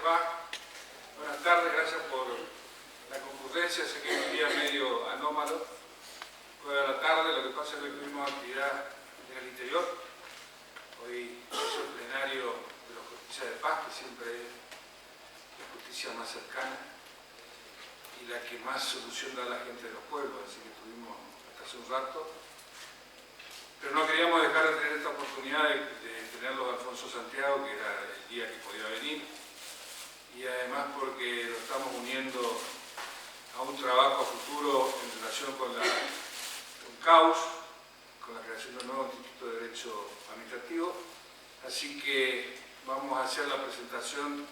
va? Buenas tardes, gracias por la concurrencia. Sé que es un día medio anómalo. Fue a la tarde, lo que pasa es que hoy tuvimos actividad en el interior. Hoy es el plenario de la Justicia de Paz, que siempre es la justicia más cercana y la que más solución da a la gente de los pueblos, así que estuvimos hasta hace un rato. Pero no queríamos dejar de tener esta oportunidad de tenerlo a Alfonso Santiago, que era el día que podía venir, y además porque lo estamos uniendo a un trabajo a futuro en relación con CAUS, con la creación de un nuevo Instituto de Derecho Administrativo. Así que vamos a hacer la presentación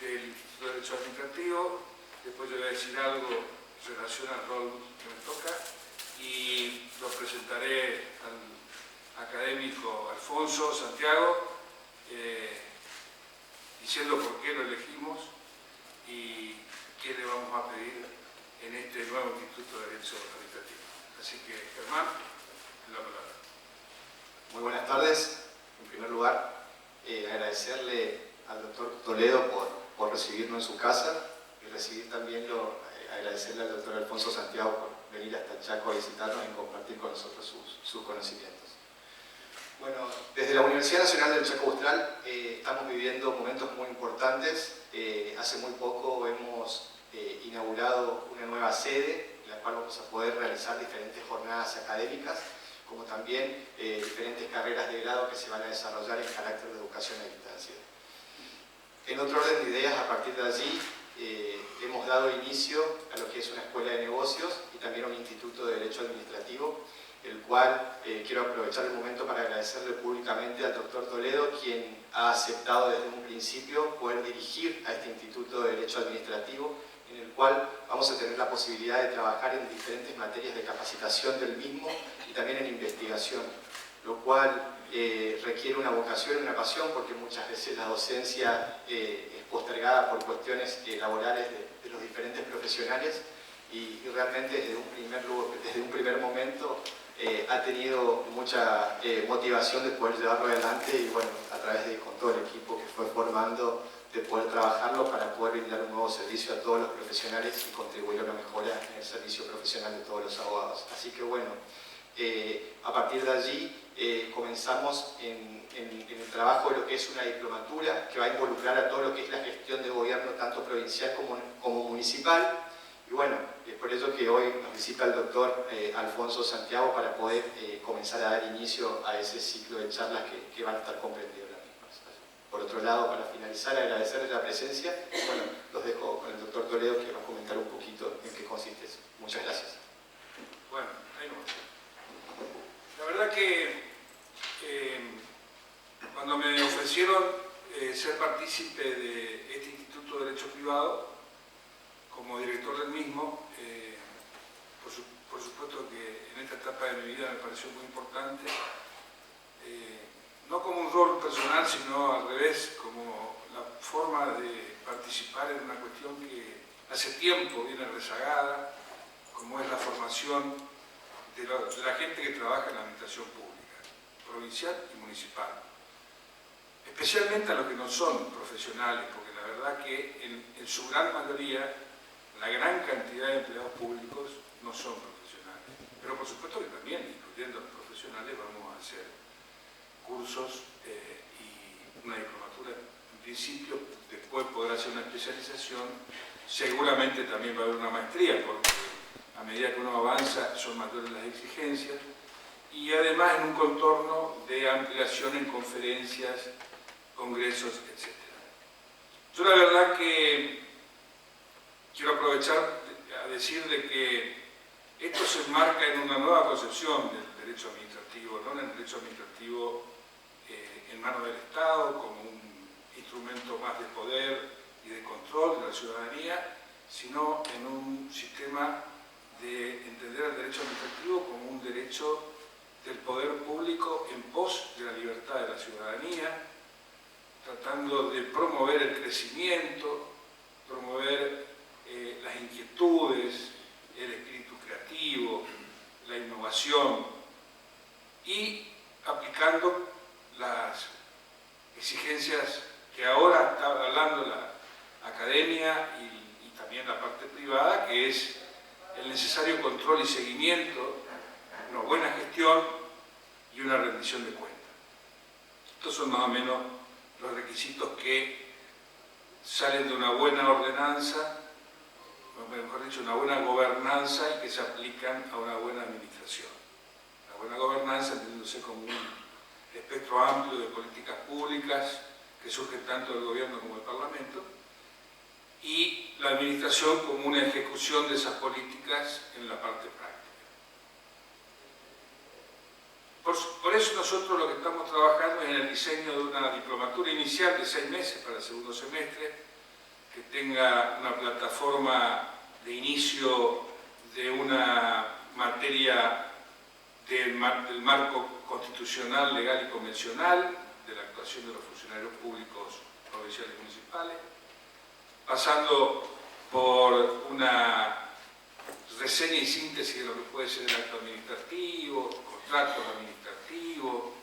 del Instituto de Derecho Administrativo, después yo voy a decir algo en relación al rol que me toca, y lo presentaré al académico Alfonso Santiago, diciendo por qué lo elegimos y qué le vamos a pedir en este nuevo Instituto de Derecho Administrativo. Así que, Germán, la palabra. Muy buenas tardes. En primer lugar, agradecerle al doctor Toledo por recibirnos en su casa y agradecerle al doctor Alfonso Santiago por venir hasta Chaco a visitarnos y compartir con nosotros sus conocimientos. Bueno, desde la Universidad Nacional del Chaco Austral estamos viviendo momentos muy importantes. Hace muy poco hemos inaugurado una nueva sede en la cual vamos a poder realizar diferentes jornadas académicas, como también diferentes carreras de grado que se van a desarrollar en carácter de educación a distancia. En otro orden de ideas, a partir de allí, hemos dado inicio a lo que es una escuela de negocios y también un instituto de derecho administrativo, el cual quiero aprovechar el momento para agradecerle públicamente al doctor Toledo, quien ha aceptado desde un principio poder dirigir a este instituto de derecho administrativo, en el cual vamos a tener la posibilidad de trabajar en diferentes materias de capacitación del mismo y también en investigación, lo cual requiere una vocación y una pasión, porque muchas veces la docencia es postergada por cuestiones laborales de los diferentes profesionales y realmente desde un primer momento ha tenido mucha motivación de poder llevarlo adelante y bueno, a través con todo el equipo que fue formando, de poder trabajarlo para poder brindar un nuevo servicio a todos los profesionales y contribuir a una mejora en el servicio profesional de todos los abogados. Así que bueno, a partir de allí comenzamos en el trabajo de lo que es una diplomatura que va a involucrar a todo lo que es la gestión de gobierno, tanto provincial como municipal. Y bueno, es por eso que hoy nos visita el doctor Alfonso Santiago para poder comenzar a dar inicio a ese ciclo de charlas que van a estar comprendidas las mismas. Por otro lado, para finalizar, agradecerles la presencia. Bueno, los dejo con el doctor Toledo, que va a comentar un poquito en qué consiste eso. Muchas gracias. Bueno, ahí no. La verdad que cuando me ofrecieron ser partícipe de este Instituto de Derecho Privado, como director del mismo, por supuesto que en esta etapa de mi vida me pareció muy importante, no como un rol personal, sino al revés, como la forma de participar en una cuestión que hace tiempo viene rezagada, como es la formación de la gente que trabaja en la administración pública, provincial y municipal. Especialmente a los que no son profesionales, porque la verdad que en su gran mayoría, la gran cantidad de empleados públicos no son profesionales. Pero por supuesto que también, incluyendo a los profesionales, vamos a hacer cursos y una diplomatura en principio, después poder hacer una especialización, seguramente también va a haber una maestría, porque a medida que uno avanza son mayores las exigencias, y además en un contorno de ampliación en conferencias, congresos, etc. Yo la verdad que quiero aprovechar a decir de que esto se enmarca en una nueva concepción del derecho administrativo, no en el derecho administrativo en manos del Estado como un instrumento más de poder y de control de la ciudadanía, sino en un sistema de entender el derecho administrativo como un derecho del poder público en pos de la libertad de la ciudadanía, tratando de promover el crecimiento, promover las inquietudes, el espíritu creativo, la innovación y aplicando las exigencias que ahora está hablando academia y también la parte privada, que es el necesario control y seguimiento, una buena gestión y una rendición de cuentas. Estos son más o menos los requisitos que salen de una buena ordenanza, o mejor dicho, una buena gobernanza y que se aplican a una buena administración. La buena gobernanza entendiéndose como un espectro amplio de políticas públicas que surgen tanto del gobierno como del Parlamento, y la administración como una ejecución de esas políticas en la parte práctica. Por eso nosotros lo que estamos trabajando es en el diseño de una diplomatura inicial de 6 meses para el segundo semestre, que tenga una plataforma de inicio de una materia del marco constitucional, legal y convencional, de la actuación de los funcionarios públicos provinciales y municipales, pasando por una reseña y síntesis de lo que puede ser el acto administrativo, contratos administrativos,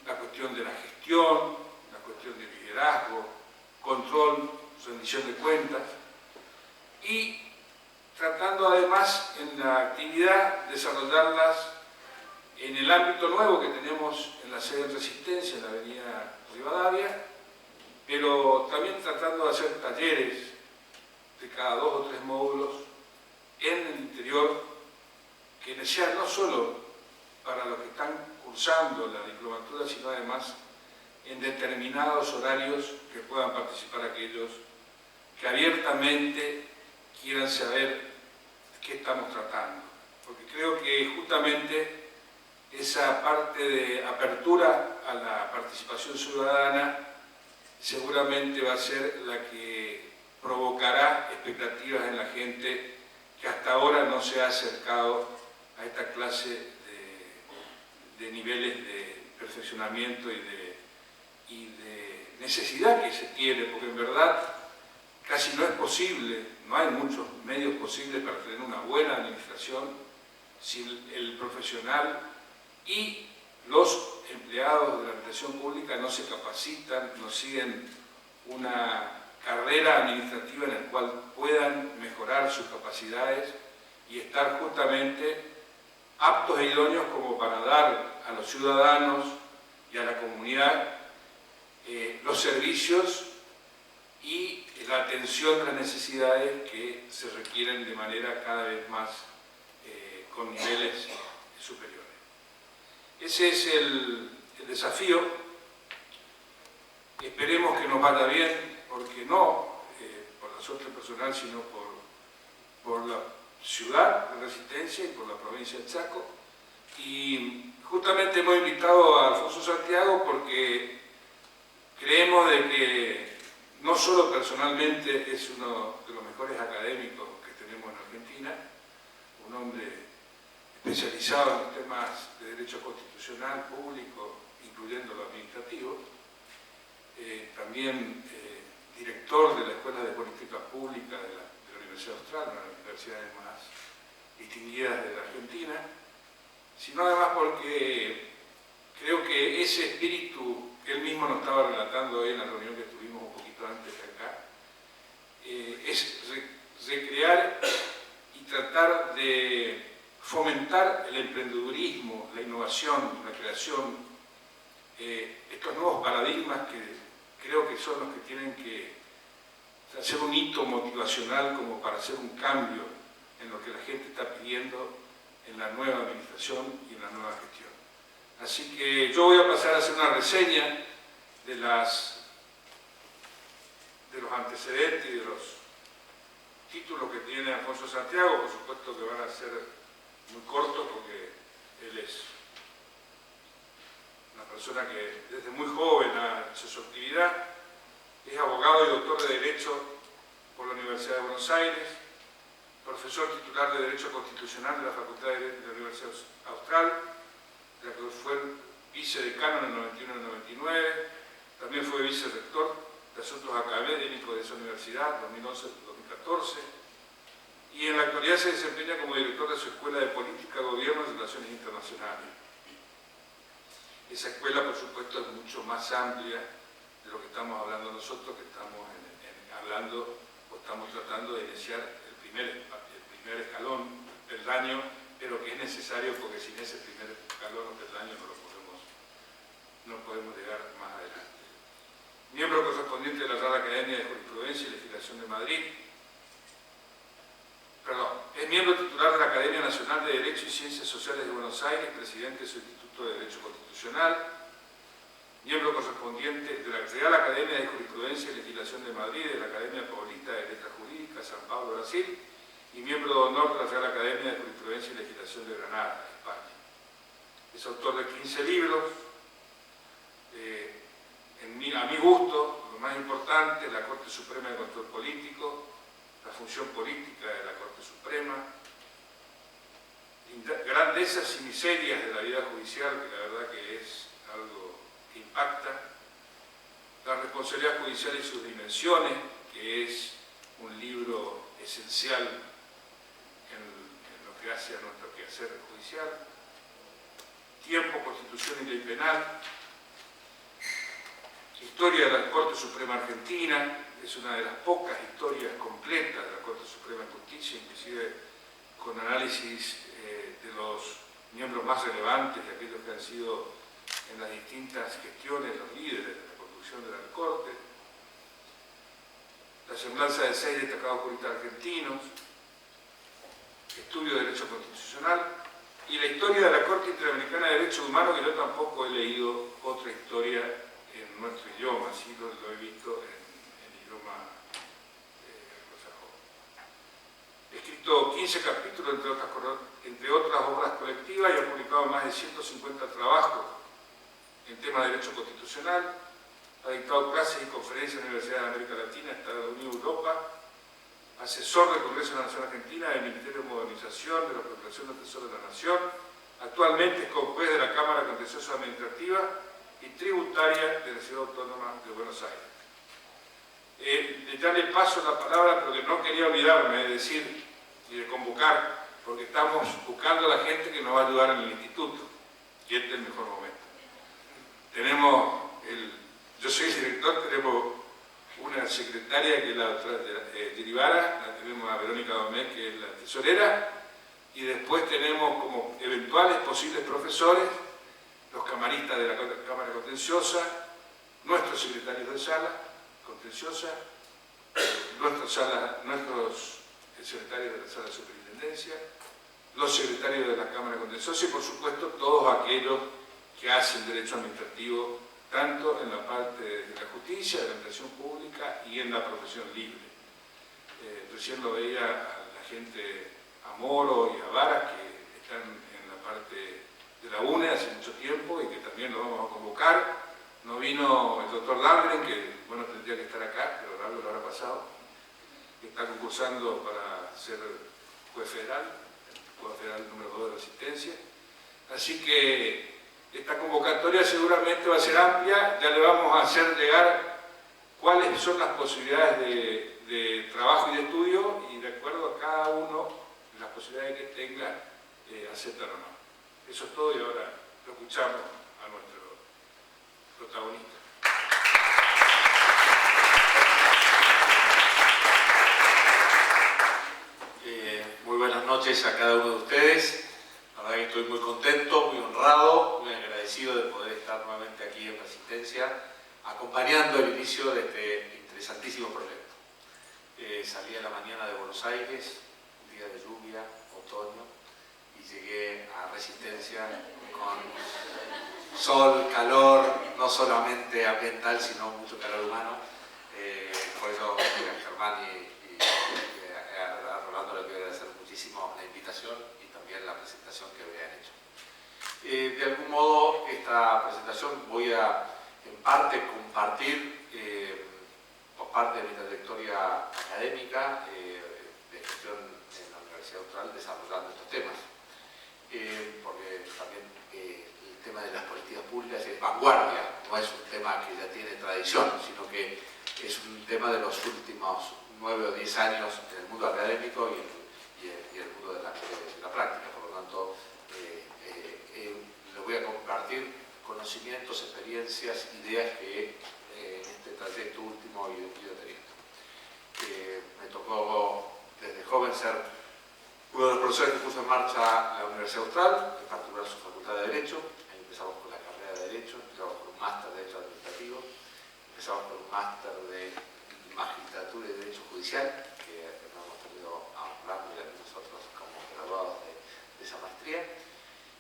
la cuestión de la gestión, la cuestión del liderazgo, control, rendición de cuentas, y tratando además en la actividad desarrollarlas en el ámbito nuevo que tenemos en la sede de Resistencia, en la avenida Rivadavia, pero también tratando de hacer talleres de cada 2 o 3 módulos en el interior, que sean no solo para los que están cursando la diplomatura, sino además en determinados horarios que puedan participar aquellos que abiertamente quieran saber qué estamos tratando. Porque creo que justamente esa parte de apertura a la participación ciudadana seguramente va a ser la que provocará expectativas en la gente que hasta ahora no se ha acercado a esta clase de niveles de perfeccionamiento y de necesidad que se tiene, porque en verdad casi no es posible, no hay muchos medios posibles para tener una buena administración si el profesional y los empleados de la administración pública no se capacitan, no siguen una carrera administrativa en la cual puedan mejorar sus capacidades y estar justamente aptos e idóneos como para dar a los ciudadanos y a la comunidad los servicios y la atención de las necesidades que se requieren de manera cada vez más con niveles superiores. Ese es el desafío. Esperemos que nos vaya bien, porque no por la suerte personal, sino por la ciudad de Resistencia y por la provincia de Chaco. Y justamente hemos invitado a Alfonso Santiago porque creemos de que no solo personalmente es uno de los mejores académicos que tenemos en Argentina, un hombre especializado en los temas de derecho constitucional, público, incluyendo lo administrativo, también director de la Escuela de Política Pública de la Universidad Austral, una de las universidades más distinguidas de la Argentina, sino además porque creo que ese espíritu que él mismo nos estaba relatando hoy en la reunión que tuvimos un poquito antes de acá, es recrear y tratar de fomentar el emprendedurismo, la innovación, la creación, estos nuevos paradigmas que creo que son los que tienen que hacer un hito motivacional como para hacer un cambio en lo que la gente está pidiendo en la nueva administración y en la nueva gestión. Así que yo voy a pasar a hacer una reseña de los antecedentes y de los títulos que tiene Alfonso Santiago. Por supuesto que van a ser muy cortos porque él es una persona que desde muy joven ha hecho su actividad. Es abogado y doctor de Derecho por la Universidad de Buenos Aires, profesor titular de Derecho Constitucional de la Facultad de la Universidad Austral, de la que fue vicedecano en el 91 y el 99, también fue vicerrector de Asuntos Académicos de esa universidad, 2011-2014, y en la actualidad se desempeña como director de su Escuela de Política, Gobierno y Relaciones Internacionales. Esa escuela, por supuesto, es mucho más amplia de lo que estamos hablando nosotros, que estamos en el hablando o estamos tratando de iniciar el primer escalón, peldaño, pero que es necesario porque sin ese primer escalón o peldaño no podemos llegar más adelante. Miembro correspondiente de la Real Academia de Jurisprudencia y Legislación de Madrid. Es miembro titular de la Academia Nacional de Derecho y Ciencias Sociales de Buenos Aires, presidente de su Instituto de Derecho Constitucional, miembro correspondiente de la Real Academia de Jurisprudencia y Legislación de Madrid, de la Academia Paulista de Letras Jurídicas, San Pablo, Brasil, y miembro de honor de la Real Academia de Jurisprudencia y Legislación de Granada, España. Es autor de 15 libros. A mi gusto, lo más importante, la Corte Suprema de Control Político, la función política de la Corte Suprema, grandezas y miserias de la vida judicial, que la verdad que es algo que impacta, la responsabilidad judicial y sus dimensiones, que es un libro esencial en lo que hace a nuestro quehacer judicial, tiempo, Constitución y Ley Penal, historia de la Corte Suprema Argentina, es una de las pocas historias completas de la Corte Suprema de Justicia, inclusive con análisis de los miembros más relevantes, de aquellos que han sido en las distintas gestiones los líderes de la construcción de la Corte, la semblanza de 6 destacados juristas argentinos, estudio de Derecho Constitucional y la historia de la Corte Interamericana de Derechos Humanos, que yo tampoco he leído otra historia en nuestro idioma, sí lo he visto en idioma anglosajón. He escrito 15 capítulos, entre otras obras colectivas, y he publicado más de 150 trabajos en temas de derecho constitucional. Ha dictado clases y conferencias en universidades de América Latina, Estados Unidos y Europa. Asesor del Congreso de la Nación Argentina, del Ministerio de Modernización, de la Procuración del Tesoro de la Nación. Actualmente es juez de la Cámara Contenciosa Administrativa y Tributaria de la Ciudad Autónoma de Buenos Aires. De darle paso a la palabra, pero que no quería olvidarme de decir y de convocar, porque estamos buscando a la gente que nos va a ayudar en el instituto, y este es el mejor momento. Yo soy el director, tenemos una secretaria que es la doctora Derivara, la tenemos a Verónica Domecq, que es la tesorera, y después tenemos como eventuales posibles profesores los camaristas de la Cámara Contenciosa, nuestros secretarios de sala contenciosa, nuestros secretarios de la sala de superintendencia, los secretarios de la Cámara Contenciosa y, por supuesto, todos aquellos que hacen derecho administrativo, tanto en la parte de la justicia, de la administración pública y en la profesión libre. Recién lo veía a la gente, a Moro y a Vara, que están en la parte de la UNE hace mucho tiempo y que también lo vamos a convocar. No vino el doctor Dahlgren, que bueno, tendría que estar acá, pero algo lo habrá pasado, que está concursando para ser juez federal número 2 de la asistencia. Así que esta convocatoria seguramente va a ser amplia, ya le vamos a hacer llegar cuáles son las posibilidades de trabajo y de estudio, y de acuerdo a cada uno, las posibilidades que tenga, aceptan o no. Eso es todo, y ahora lo escuchamos a nuestro protagonista. Muy buenas noches a cada uno de ustedes. La verdad que estoy muy contento, muy honrado, muy agradecido de poder estar nuevamente aquí en Resistencia, acompañando el inicio de este interesantísimo proyecto. Salí a la mañana de Buenos Aires, un día de lluvia, otoño, y llegué a Resistencia con sol, calor, no solamente ambiental, sino mucho calor humano. Por eso a Germán y a Rolando le quiero agradecer muchísimo la invitación y también la presentación que me han hecho. De algún modo, esta presentación voy a, en parte, compartir por parte de mi trayectoria académica de gestión en la Universidad Austral desarrollando estos temas. Porque también el tema de las políticas públicas es vanguardia, no es un tema que ya tiene tradición, sino que es un tema de los últimos 9 o 10 años en el mundo académico y el mundo de la práctica. Por lo tanto, le voy a compartir conocimientos, experiencias, ideas que en este trayecto último he ido teniendo. tocó desde joven ser uno de los profesores que puso en marcha la Universidad Austral, en particular su Facultad de Derecho. Ahí empezamos con la carrera de Derecho, empezamos con un máster de Derecho Administrativo, empezamos con un máster de Magistratura y Derecho Judicial, que no hemos tenido a hablar nosotros como graduados de esa maestría.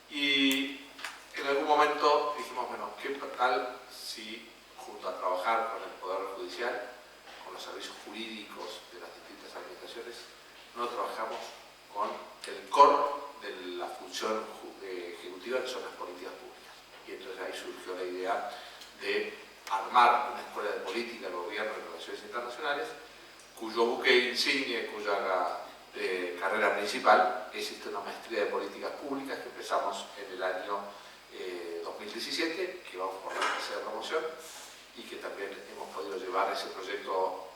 Y en algún momento dijimos, bueno, ¿qué tal si junto a trabajar con el Poder Judicial, con los servicios jurídicos de las distintas administraciones, no trabajamos con el core de la función ejecutiva, que son las políticas públicas? Y entonces ahí surgió la idea de armar una escuela de política, gobierno y relaciones internacionales, cuyo buque insignia, cuya carrera principal es una maestría de políticas públicas que empezamos en el año 2017, que vamos por la tercera promoción, y que también hemos podido llevar ese proyecto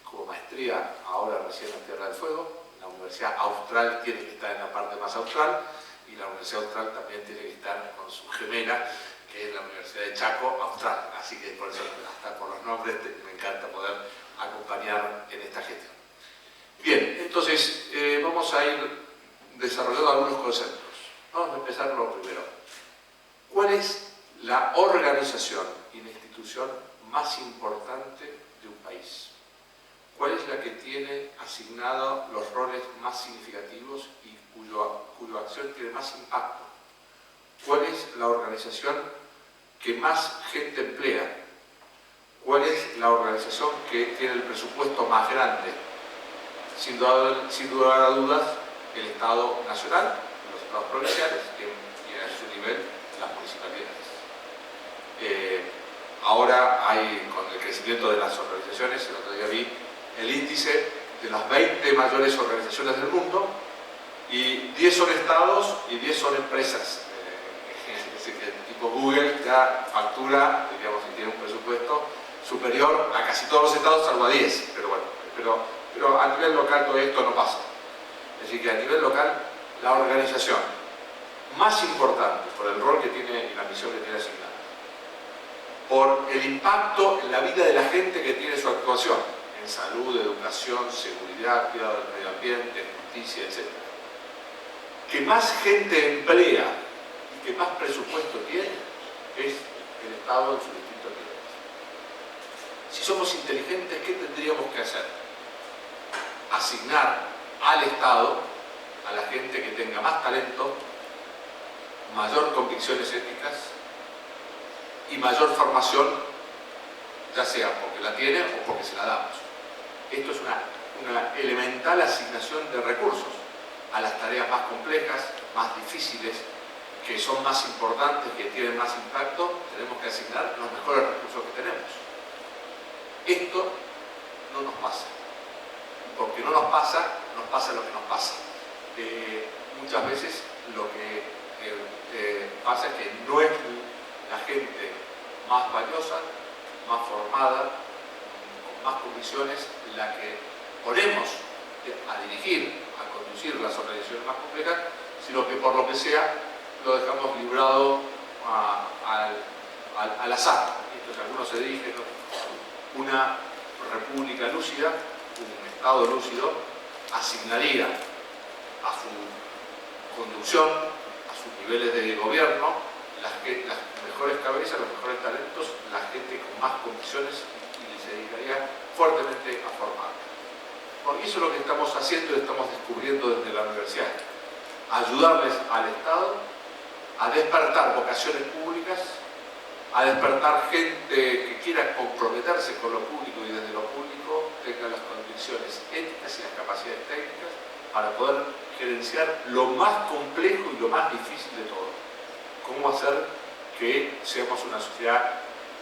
como maestría ahora recién en Tierra del Fuego. La Universidad Austral tiene que estar en la parte más austral, y la Universidad Austral también tiene que estar con su gemela, que es la Universidad de Chaco Austral. Así que por eso, hasta por los nombres, me encanta poder acompañar en esta gestión. Bien, entonces vamos a ir desarrollando algunos conceptos. Vamos a empezar por lo primero. ¿Cuál es la organización y la institución más importante de un país? ¿Cuál es la que tiene asignado los roles más significativos y cuya acción tiene más impacto? ¿Cuál es la organización que más gente emplea? ¿Cuál es la organización que tiene el presupuesto más grande? Sin lugar a dudas, el Estado nacional, los estados provinciales y a su nivel las municipalidades. Ahora hay, con el crecimiento de las organizaciones, el otro día vi el índice de las 20 mayores organizaciones del mundo, y 10 son estados y 10 son empresas. Es decir, que el tipo Google ya factura, digamos, y tiene un presupuesto superior a casi todos los estados, salvo a 10. Pero bueno, pero a nivel local todo esto no pasa. Es decir, que a nivel local la organización más importante, por el rol que tiene y la misión que tiene asignada, por el impacto en la vida de la gente que tiene su actuación, en salud, educación, seguridad, cuidado del medio ambiente, justicia, etc., que más gente emplea y que más presupuesto tiene, es el Estado en sus distintos niveles. Si somos inteligentes, ¿qué tendríamos que hacer? Asignar al Estado a la gente que tenga más talento, mayor convicciones éticas y mayor formación, ya sea porque la tiene o porque se la damos. Esto es una elemental asignación de recursos a las tareas más complejas, más difíciles, que son más importantes, que tienen más impacto. Tenemos que asignar los mejores recursos que tenemos. Esto no nos pasa. Porque no nos pasa lo que nos pasa. Muchas veces lo que pasa es que no es la gente más valiosa, más formada, con más convicciones, la que ponemos a dirigir, a conducir las organizaciones más complejas, sino que por lo que sea lo dejamos librado al azar. Entonces algunos se dirigen, una república lúcida, un Estado lúcido, asignaría a su conducción, a sus niveles de gobierno, las mejores cabezas, los mejores talentos, la gente con más condiciones, y se dedicaría fuertemente a formar. Porque eso es lo que estamos haciendo y estamos descubriendo desde la universidad. Ayudarles al Estado a despertar vocaciones públicas, a despertar gente que quiera comprometerse con lo público y desde lo público tenga las convicciones éticas y las capacidades técnicas para poder gerenciar lo más complejo y lo más difícil de todo. Cómo hacer que seamos una sociedad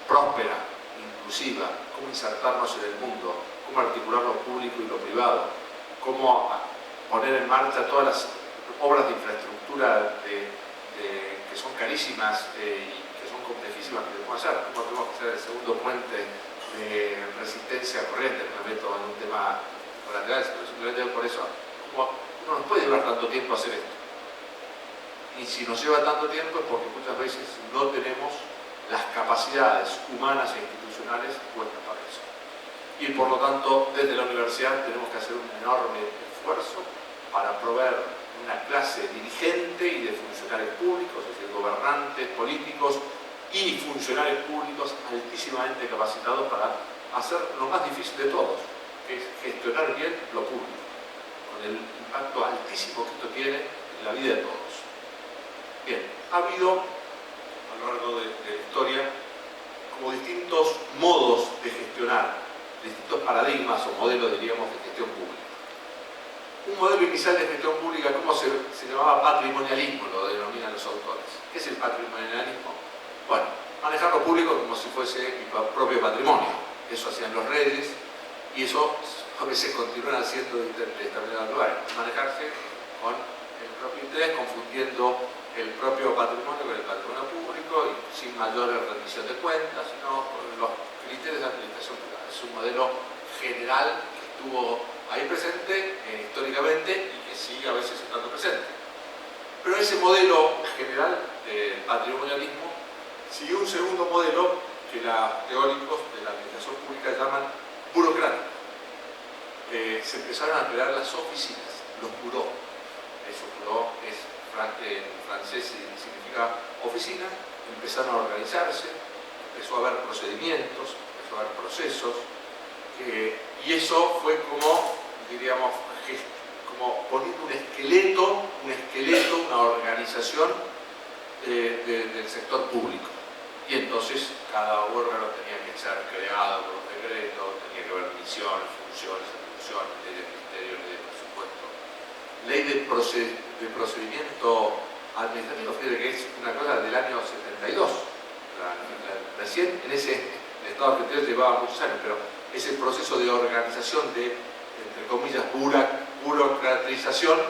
próspera, inclusiva, cómo insertarnos en el mundo, cómo articular lo público y lo privado, cómo poner en marcha todas las obras de infraestructura que son carísimas y que son complejísimas que debemos hacer. Cómo tenemos que hacer el segundo puente de resistencia a corriente. No me meto en un tema colateral, pero simplemente por eso. No nos puede llevar tanto tiempo hacer esto. Y si nos lleva tanto tiempo es porque muchas veces no tenemos las capacidades humanas e institucionales puestas para eso. y por lo tanto desde la universidad tenemos que hacer un enorme esfuerzo para proveer una clase dirigente y de funcionarios públicos, es decir, gobernantes políticos y funcionarios públicos altísimamente capacitados para hacer lo más difícil de todos, que es gestionar bien lo público, con el impacto altísimo que esto tiene en la vida de todos. Bien, ha habido a lo largo de la historia como distintos modos de gestionar, distintos paradigmas o modelos, diríamos, de gestión pública. Un modelo inicial de gestión pública, ¿cómo se llamaba? Patrimonialismo, lo denominan los autores. ¿Qué es el patrimonialismo? Bueno, manejar lo público como si fuese mi propio patrimonio. Eso hacían los reyes y eso a veces continúan haciendo en determinados lugares. Manejarse con el propio interés, confundiendo el propio patrimonio con el patrimonio público y sin mayor rendición de cuentas, sino con los criterios de administración privada. Es un modelo general que estuvo ahí presente históricamente y que sigue a veces estando presente. Pero ese modelo general de patrimonialismo siguió un segundo modelo que los teóricos de la administración pública llaman burocrático. Se empezaron a crear las oficinas, los bureaux. Eso, bureau es en francés significa oficina. Empezaron a organizarse, empezó a haber procedimientos, empezó a haber procesos, y eso fue como, diríamos, como poniendo un esqueleto, una organización del sector público. Y entonces cada órgano tenía que ser creado por un decreto, tenía que haber misiones, funciones, atribuciones, ley de ministerio, ley de presupuesto, ley de procedimiento administrativo. Fíjate que es una cosa del año 72. Recién en ese Estado argentino llevaba muchos años, pero ese proceso de organización de, entre comillas, burocratización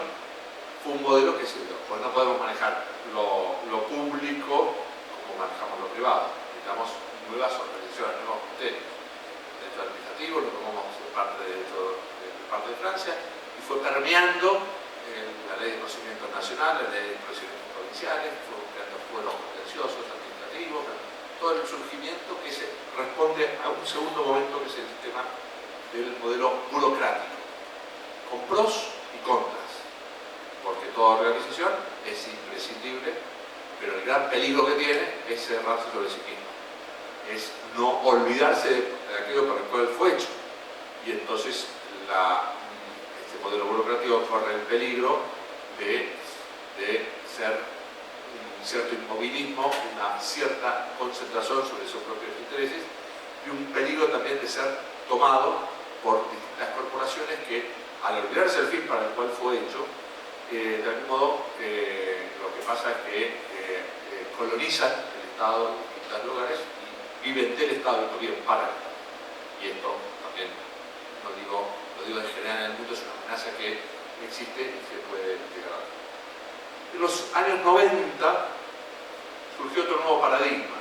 fue un modelo que sirvió. Pues no podemos manejar lo público como manejamos lo privado. Necesitamos nuevas organizaciones, nuevos criterios. El derecho administrativo lo tomamos de Francia y fue permeando la ley de procedimientos nacionales, la ley de procedimientos provinciales, fue creando fueros contenciosos, administrativos, todo el surgimiento que se responde a un segundo momento que es el sistema del modelo burocrático, con pros y contras, porque toda organización es imprescindible, pero el gran peligro que tiene es cerrarse sobre sí mismo, es no olvidarse de aquello para el cual fue hecho, y entonces este modelo burocrático corre el peligro de ser un cierto inmovilismo, una cierta concentración sobre sus propios intereses y un peligro también de ser tomado por distintas corporaciones que, al olvidarse del fin para el cual fue hecho, de algún modo lo que pasa es que colonizan el Estado en distintos lugares y viven del Estado y no viven para el Estado. Y esto también, lo digo en general en el mundo, es una amenaza que existe y se puede llegar a ver. En los años 90 surgió otro nuevo paradigma,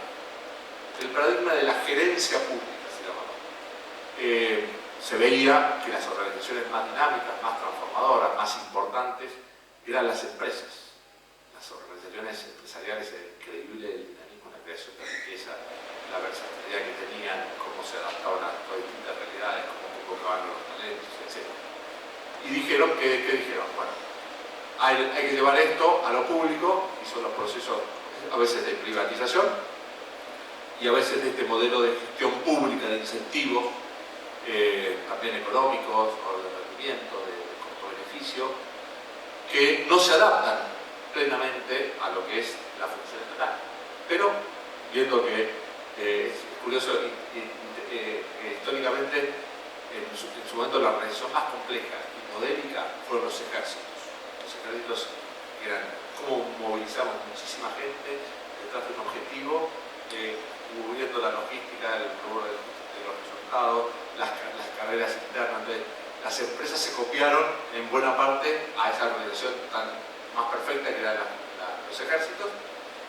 el paradigma de la gerencia pública, se llamaba. Se veía que las organizaciones más dinámicas, más transformadoras, más importantes, eran las empresas. Las organizaciones empresariales, el increíble dinamismo, la creación de riqueza, la versatilidad que tenían, cómo se adaptaban a todas distintas realidades, cómo convocaban los talentos, etc. Y dijeron, ¿qué dijeron? Bueno, hay que llevar esto a lo público, y son los procesos a veces de privatización y a veces de este modelo de gestión pública, de incentivos, también económicos o de rendimiento, de costo-beneficio, que no se adaptan plenamente a lo que es la función estatal. Pero, viendo que es curioso, históricamente, en su momento la organización más compleja y modélica fueron los ejércitos. Los ejércitos eran cómo movilizamos muchísima gente detrás de un objetivo, cubriendo la logística, el cobro de los resultados, las carreras internas. Entonces, las empresas se copiaron en buena parte a esa organización tan más perfecta que eran los ejércitos,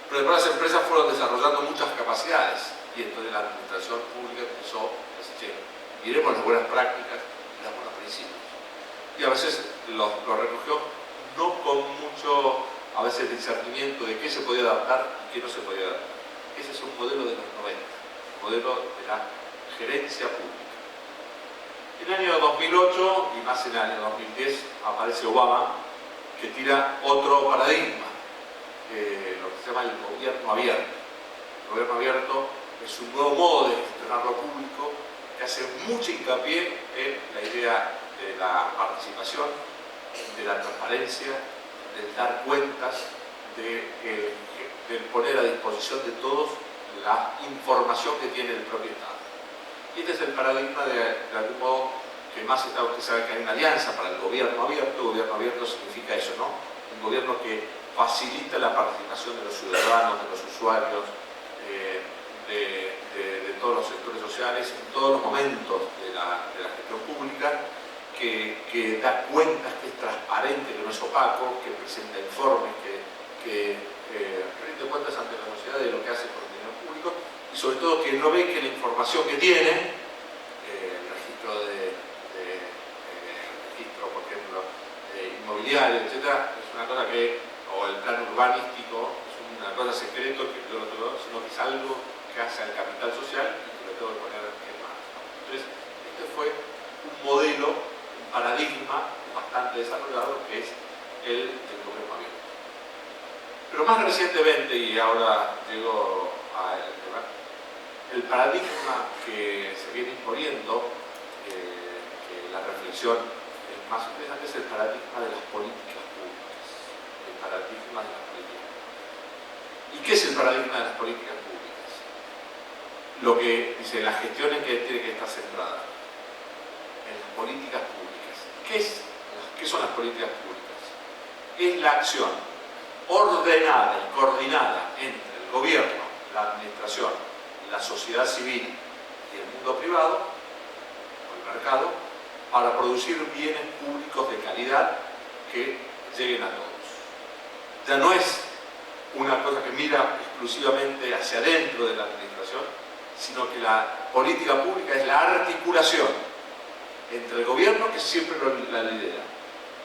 pero después las empresas fueron desarrollando muchas capacidades y entonces la administración pública empezó a decir, miremos las buenas prácticas y los buenos principios. Y a veces lo recogió no con mucho, a veces, discernimiento de qué se podía adaptar y qué no se podía adaptar. Ese es un modelo de los 90, modelo de la gerencia pública. En el año 2008 y más en el año 2010 aparece Obama, que tira otro paradigma, lo que se llama el gobierno abierto. El gobierno abierto es un nuevo modo de gestionar lo público que hace mucho hincapié en la idea de la participación, de la transparencia, del dar cuentas, de poner a disposición de todos la información que tiene el propio Estado. Y este es el paradigma de algún modo que más está. Usted sabe que hay una alianza para el gobierno abierto. El gobierno abierto significa eso, ¿no? Un gobierno que facilita la participación de los ciudadanos, de los usuarios, de todos los sectores sociales, en todos los momentos de la gestión pública, que da cuentas, que es transparente, que no es opaco, que presenta informes, que rinde cuentas ante la sociedad de lo que hace por el dinero público, y sobre todo que no ve que la información que tiene, el registro por ejemplo, inmobiliario, etc., es una cosa o el plan urbanístico, es una cosa secreto que yo no tengo, sino que es algo que hace al capital social y que lo tengo que poner en manos. Entonces, este fue un modelo, un paradigma bastante desarrollado, que es el del gobierno abierto. Pero más recientemente, y ahora llego a el paradigma que se viene imponiendo, que la reflexión es más interesante, es el paradigma de las políticas públicas. El paradigma de las políticas públicas. ¿Y qué es el paradigma de las políticas públicas? Lo que dice, la gestión en que tiene que estar centrada en las políticas públicas. ¿Qué son las políticas públicas? Es la acción ordenada y coordinada entre el gobierno, la administración, la sociedad civil y el mundo privado, o el mercado, para producir bienes públicos de calidad que lleguen a todos. Ya no es una cosa que mira exclusivamente hacia adentro de la administración, sino que la política pública es la articulación entre el gobierno, que siempre la lidera,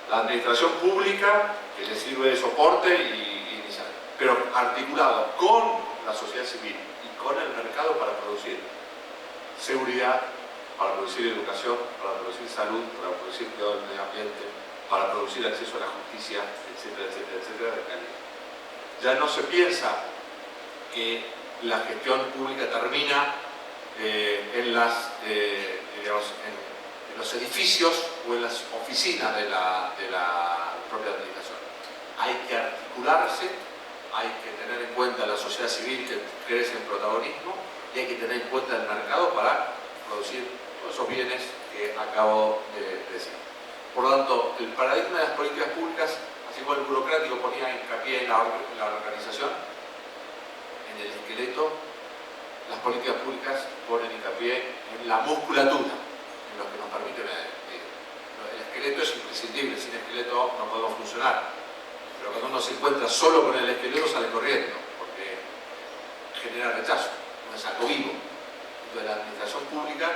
la administración pública, que le sirve de soporte y inicial, pero articulado con la sociedad civil y con el mercado para producir seguridad, para producir educación, para producir salud, para producir cuidado del medio ambiente, para producir acceso a la justicia, etcétera, etcétera, etcétera, de calidad. Ya no se piensa que la gestión pública termina en los edificios o en las oficinas de la propia administración. Hay que articularse, hay que tener en cuenta la sociedad civil que crece en protagonismo y hay que tener en cuenta el mercado para producir todos esos bienes que acabo de decir. Por lo tanto, el paradigma de las políticas públicas, así como el burocrático ponía hincapié en la organización, en el esqueleto, las políticas públicas ponen hincapié en la musculatura, en lo que nos permite medir. El esqueleto es imprescindible, sin esqueleto no podemos funcionar. Pero cuando uno se encuentra solo con el esqueleto sale corriendo, porque genera rechazo, no es algo vivo. Entonces la administración pública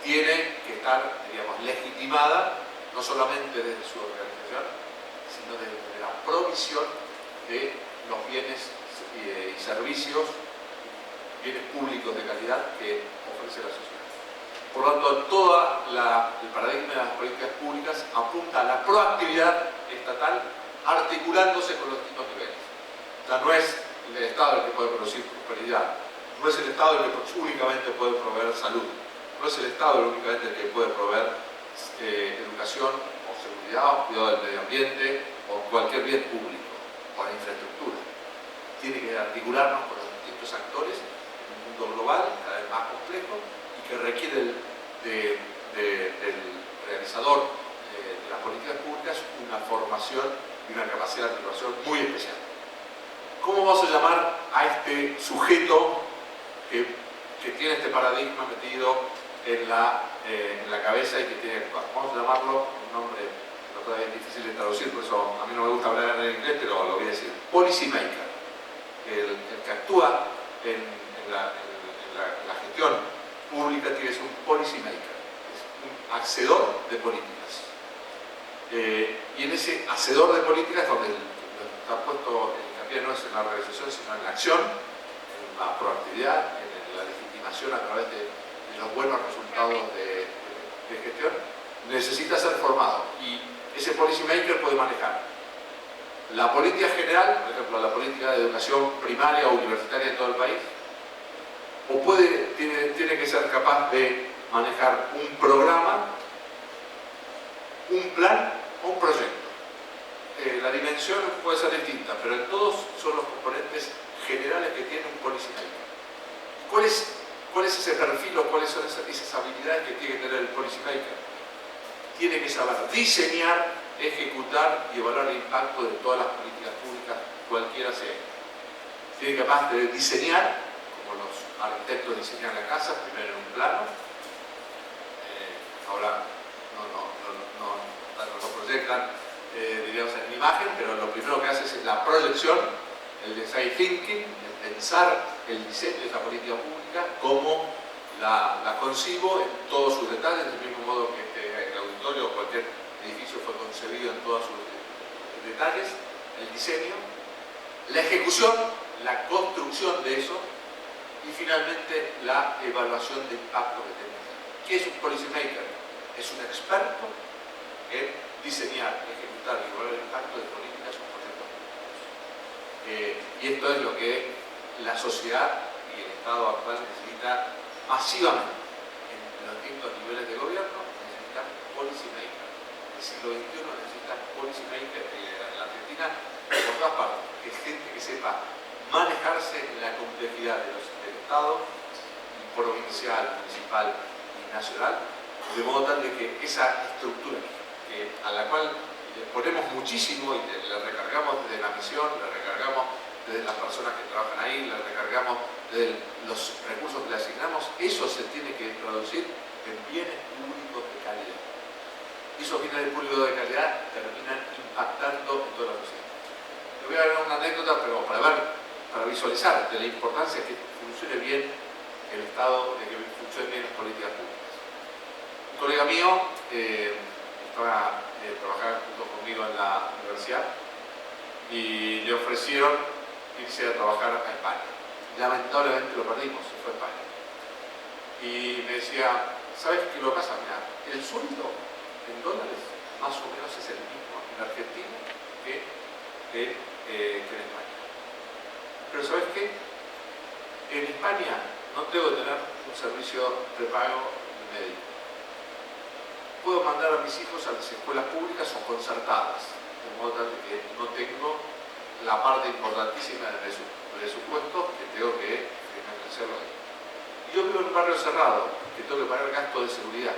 tiene que estar, diríamos, legitimada, no solamente desde su organización, sino desde la provisión de los bienes y servicios, bienes públicos de calidad que ofrece la sociedad. Por lo tanto, todo el paradigma de las políticas públicas apunta a la proactividad estatal articulándose con los distintos niveles. Ya no es el Estado el que puede producir prosperidad, no es el Estado el que únicamente puede proveer salud, no es el Estado únicamente el que puede proveer educación o seguridad o cuidado del medio ambiente o cualquier bien público o la infraestructura. Tiene que articularnos con los distintos actores en un mundo global cada vez más complejo y que requiere del realizador de las políticas públicas una formación y una capacidad de articulación muy especial. ¿Cómo vamos a llamar a este sujeto que tiene este paradigma metido en la cabeza y que tiene que actuar? Vamos a llamarlo, un nombre no todavía es difícil de traducir, por eso a mí no me gusta hablar en inglés, pero lo voy a decir: policy maker. El que actúa en la gestión pública tiene que ser un policy maker, es un hacedor de políticas. Y en ese hacedor de políticas es donde está puesto el hincapié, no es en la realización, sino en la acción, en la proactividad, en la legitimación a través de los buenos resultados de gestión, necesita ser formado y ese policy maker puede manejar la política general, por ejemplo, la política de educación primaria o universitaria en todo el país, o tiene que ser capaz de manejar un programa, un plan o un proyecto. La dimensión puede ser distinta, pero en todos son los componentes generales que tiene un policy maker. ¿Cuál es ese perfil o cuáles son esas habilidades que tiene que tener el policy maker? Tiene que saber diseñar, ejecutar y evaluar el impacto de todas las políticas públicas, cualquiera sea. Tiene que ser capaz de diseñar, como los arquitectos diseñan la casa, primero en un plano. Ahora no lo proyectan, diríamos, en imagen, pero lo primero que hace es la proyección, el design thinking, el pensar el diseño de esa política pública, cómo la concibo en todos sus detalles, del mismo modo que el auditorio o cualquier edificio fue concebido en todos sus detalles, el diseño, la ejecución, la construcción de eso y finalmente la evaluación de impacto que tenga. ¿Qué es un policy maker? Es un experto en diseñar, ejecutar y evaluar el impacto de políticas o proyectos públicos. Y esto es lo que la sociedad y el Estado actual necesita masivamente en los distintos niveles de gobierno. Necesitan policy maker. El siglo XXI necesita policy maker en la Argentina por todas partes, que es gente que sepa manejarse en la complejidad del Estado provincial, municipal y nacional, de modo tal de que esa estructura a la cual le ponemos muchísimo y le recargamos desde la misión, le recargamos desde las personas que trabajan ahí, le recargamos desde los recursos que le asignamos, eso se tiene que traducir en bienes públicos de calidad. Y esos bienes públicos de calidad terminan impactando en toda la sociedad. Le voy a dar una anécdota, pero para visualizar de la importancia que funcione bien el Estado, de que funcionen bien las políticas públicas. Un colega mío estaba trabajando junto conmigo en la universidad y le ofrecieron irse a trabajar a España. Lamentablemente lo perdimos, se fue a España. Y me decía, ¿sabes qué lo pasa? Mira, el sueldo en dólares más o menos es el mismo en Argentina que en España. Pero ¿sabes qué? En España no tengo que tener un servicio prepago médico. Puedo mandar a mis hijos a las escuelas públicas o concertadas, de modo tal de que no tengo la parte importantísima del presupuesto que tengo que financiarlo ahí. Y yo vivo en un barrio cerrado, que tengo que pagar gastos de seguridad.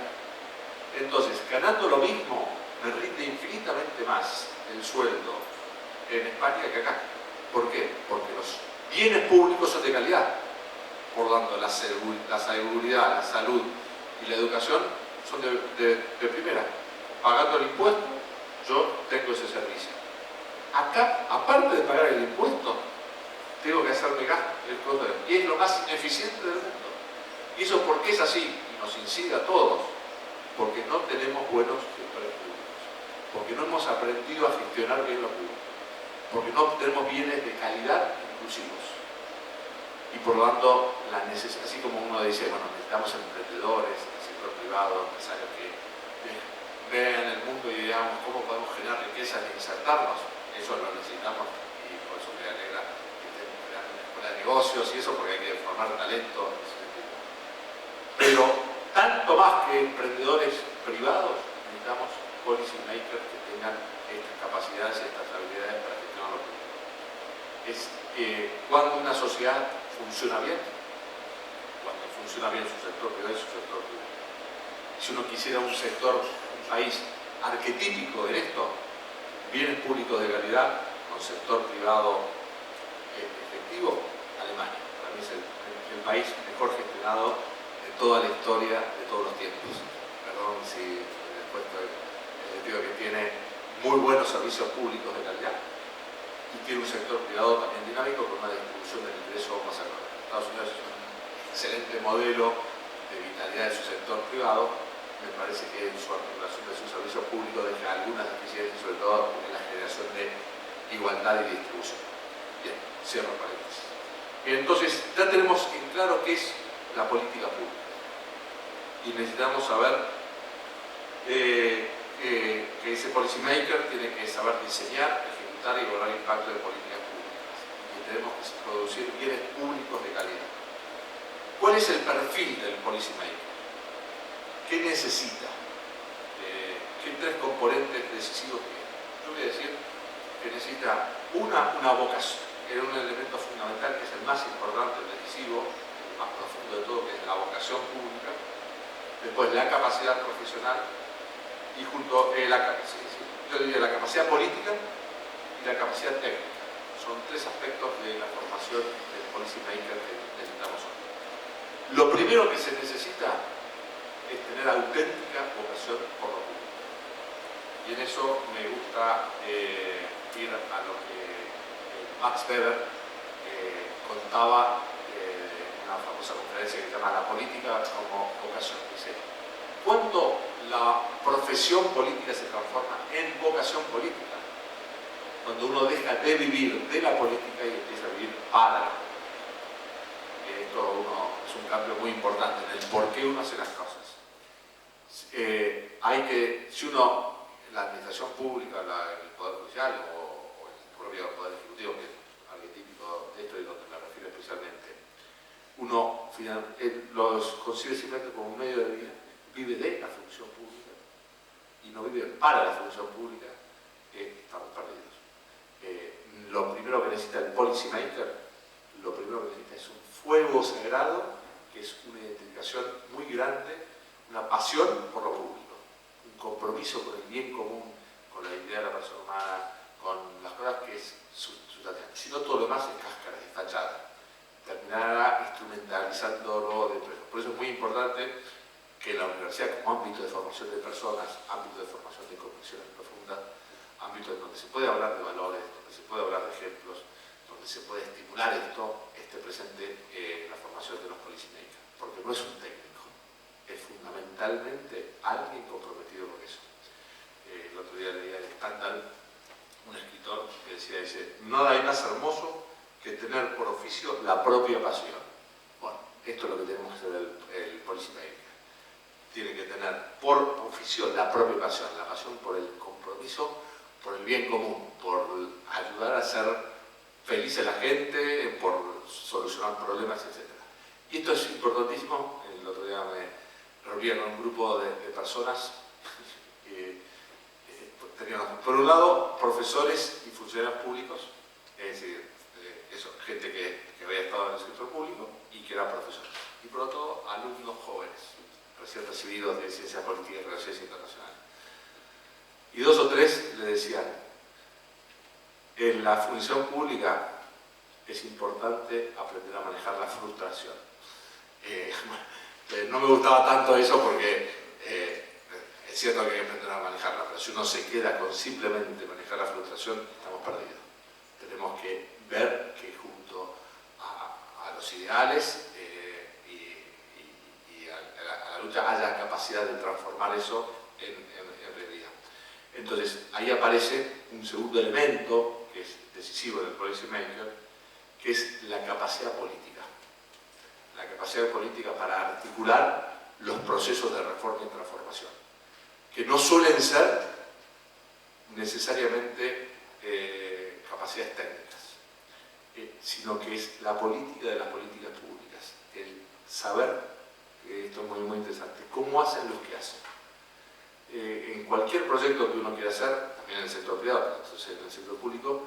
Entonces, ganando lo mismo, me rinde infinitamente más el sueldo en España que acá. ¿Por qué? Porque los bienes públicos son de calidad. Por lo tanto, la seguridad, la salud y la educación son de primera. Pagando el impuesto, yo tengo ese servicio. Acá, aparte de pagar el impuesto, tengo que hacerme gasto el costo y es lo más ineficiente del mundo. ¿Y eso por qué es así? Y nos incide a todos. Porque no tenemos buenos gestores públicos. Porque no hemos aprendido a gestionar bien lo público. Porque no tenemos bienes de calidad inclusivos. Y por lo tanto, así como uno dice, bueno, necesitamos emprendedores, el sector privado, empresarios que vean el mundo y digamos cómo podemos generar riquezas e insertarnos, eso lo necesitamos y por eso me alegra que estemos creando una escuela de negocios y eso porque hay que formar talento. Pero tanto más que emprendedores privados, necesitamos policy makers que tengan estas capacidades y estas habilidades para gestionar lo público. Es cuando una sociedad funciona bien, cuando funciona bien su sector privado y su sector público. Si uno quisiera un país arquetípico en esto, bienes públicos de calidad, con sector privado efectivo, Alemania. Para mí es el país mejor gestionado de toda la historia, de todos los tiempos. Perdón si después les digo que tiene muy buenos servicios públicos de calidad y tiene un sector privado también dinámico con una distribución del ingreso más acorde. Estados Unidos es un excelente modelo de vitalidad de su sector privado. Me parece que en su articulación de sus servicios públicos deja algunas deficiencias, sobre todo en la generación de igualdad y distribución. Bien, cierro paréntesis. Entonces, ya tenemos en claro qué es la política pública. Y necesitamos saber que ese policymaker tiene que saber diseñar, ejecutar y evaluar el impacto de políticas públicas. Y tenemos que producir bienes públicos de calidad. ¿Cuál es el perfil del policymaker? ¿Qué necesita? ¿Qué tres componentes decisivos tiene? Yo voy a decir que necesita una vocación, que es un elemento fundamental, que es el más importante, el decisivo, el más profundo de todo, que es la vocación pública. Después la capacidad profesional y junto yo diría la capacidad política y la capacidad técnica. Son tres aspectos de la formación del policymaker que necesitamos hoy. Lo primero que se necesita es tener auténtica vocación por lo público. Y en eso me gusta ir a lo que Max Weber contaba en una famosa conferencia que se llama La política como vocación. Dice, ¿cuánto la profesión política se transforma en vocación política? Cuando uno deja de vivir de la política y empieza a vivir para la política. Esto es un cambio muy importante en el por qué uno hace las cosas. Si uno, la administración pública, el Poder Judicial o el propio Poder Ejecutivo, que es arquetípico de esto y donde me refiero especialmente, uno los considera simplemente como un medio de vida, vive de la función pública y no vive para la función pública, estamos perdidos. Lo primero que necesita el policymaker, lo primero que necesita es un fuego sagrado, que es una identificación muy grande, una pasión por lo público, un compromiso con el bien común, con la dignidad de la persona humana, con las cosas que es sustancial. Si no, todo lo demás es cáscara, es fachada. Terminará instrumentalizándolo. Por eso es muy importante que la universidad, como ámbito de formación de personas, ámbito de formación de convicciones profundas, ámbito en donde se puede hablar de valores, donde se puede hablar de ejemplos, donde se puede estimular esto, esté presente la formación de los policymakers. Porque no es un técnico, es fundamentalmente alguien comprometido con eso. El otro día leía el Stendhal, un escritor que dice, no hay más hermoso que tener por oficio la propia pasión. Bueno, esto es lo que tenemos que hacer el policymaker. Tiene que tener por oficio la propia pasión, la pasión por el compromiso, por el bien común, por ayudar a hacer feliz a la gente, por solucionar problemas, etc. Y esto es importantísimo. El otro día me reuní con un grupo de personas que teníamos, por un lado, profesores y funcionarios públicos, es decir, gente que había estado en el sector público y que eran profesores. Y por otro, alumnos jóvenes, recién recibidos de Ciencias Políticas y Relaciones Internacionales. Y dos o tres le decían, en la función pública es importante aprender a manejar la frustración. No me gustaba tanto eso porque es cierto que hay que aprender a manejarla, pero si uno se queda con simplemente manejar la frustración, estamos perdidos. Tenemos que ver que junto a los ideales y a la lucha haya capacidad de transformar eso en realidad. Entonces, ahí aparece un segundo elemento que es decisivo del policymaker, que es la capacidad política. La capacidad política para articular los procesos de reforma y transformación, que no suelen ser necesariamente capacidades técnicas, sino que es la política de las políticas públicas, el saber, esto es muy, muy interesante, cómo hacen los que hacen. En cualquier proyecto que uno quiera hacer, también en el sector privado, pero entonces en el sector público,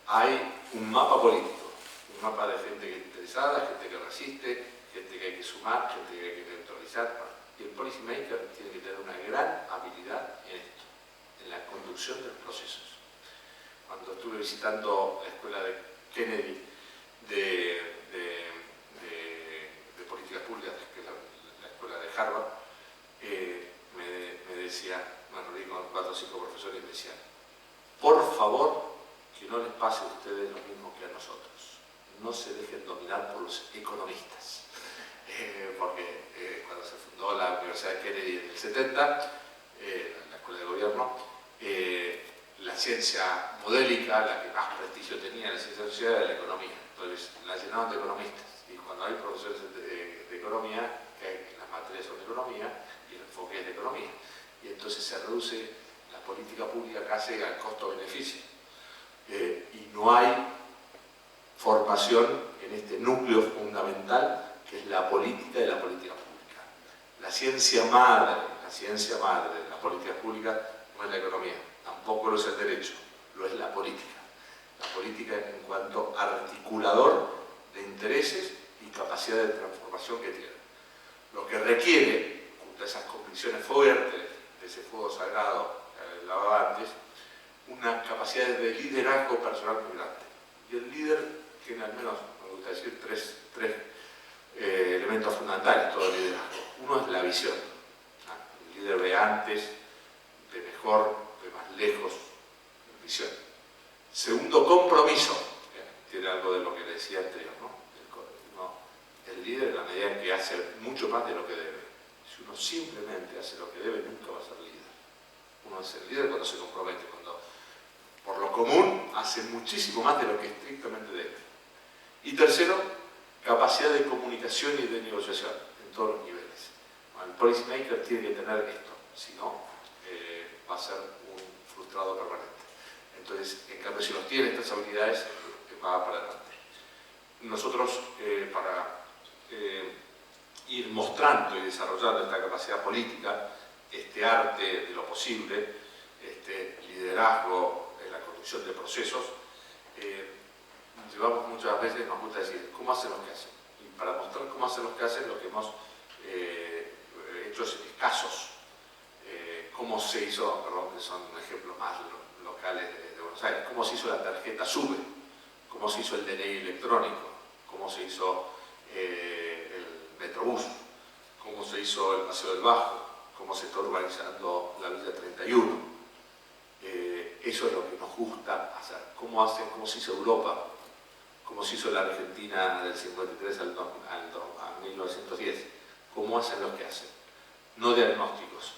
hay un mapa político, un mapa de gente que es interesada, gente que resiste, gente que hay que sumar, gente que hay que neutralizar. Y el policymaker tiene que tener una gran habilidad en esto, en la conducción de los procesos. Cuando estuve visitando la escuela de Kennedy de políticas públicas, que es la escuela de Harvard, me decía, me reuní con 4 o 5 profesores y me decían, por favor, que no les pase a ustedes lo mismo que a nosotros. No se dejen dominar por los economistas. Porque cuando se fundó la Universidad de Kennedy en el 70, la escuela de gobierno, la ciencia modélica, la que más prestigio tenía en la ciencia social, era la economía. Entonces la llenaban de economistas. Y cuando hay profesores de economía, que las materias son de economía y el enfoque es de economía. Y entonces se reduce la la política pública que hace al costo-beneficio. Y no hay formación en este núcleo fundamental que es la política y la política pública. La ciencia madre de las políticas públicas no es la economía, tampoco lo es el derecho, lo es la política. La política en cuanto articulador de intereses y capacidad de transformación que tiene. Lo que requiere, junto a esas convicciones fuertes de ese fuego sagrado que hablaba antes, una capacidad de liderazgo personal muy grande. Y el líder tiene al menos, me gusta decir, tres elementos fundamentales, todo el liderazgo. Uno es la visión. El líder ve antes, ve mejor, ve más lejos, visión. Segundo, compromiso. Tiene algo de lo que le decía anterior, ¿no? El líder, en la medida en que hace mucho más de lo que debe. Si uno simplemente hace lo que debe, nunca va a ser líder. Uno es el líder cuando se compromete, cuando por lo común hace muchísimo más de lo que estrictamente debe. Y tercero, capacidad de comunicación y de negociación en todos los niveles. El policy maker tiene que tener esto, si no, va a ser un frustrado permanente. Entonces, en cambio, si los tiene estas habilidades, va para adelante. Nosotros, para ir mostrando y desarrollando esta capacidad política, este arte de lo posible, este liderazgo en la conducción de procesos, llevamos muchas veces, nos gusta decir, ¿cómo hacen los que hacen? Y para mostrar cómo hacen los que hacen, lo que hemos hecho es casos. Cómo se hizo, perdón, que son ejemplos más locales de Buenos Aires, cómo se hizo la tarjeta SUBE, cómo se hizo el DNI electrónico, cómo se hizo el Metrobús, cómo se hizo el Paseo del Bajo, cómo se está urbanizando la Villa 31. Eso es lo que nos gusta hacer. Cómo se hizo Europa, cómo se hizo la Argentina del 53 al 1910. Cómo hacen los que hacen. No diagnósticos,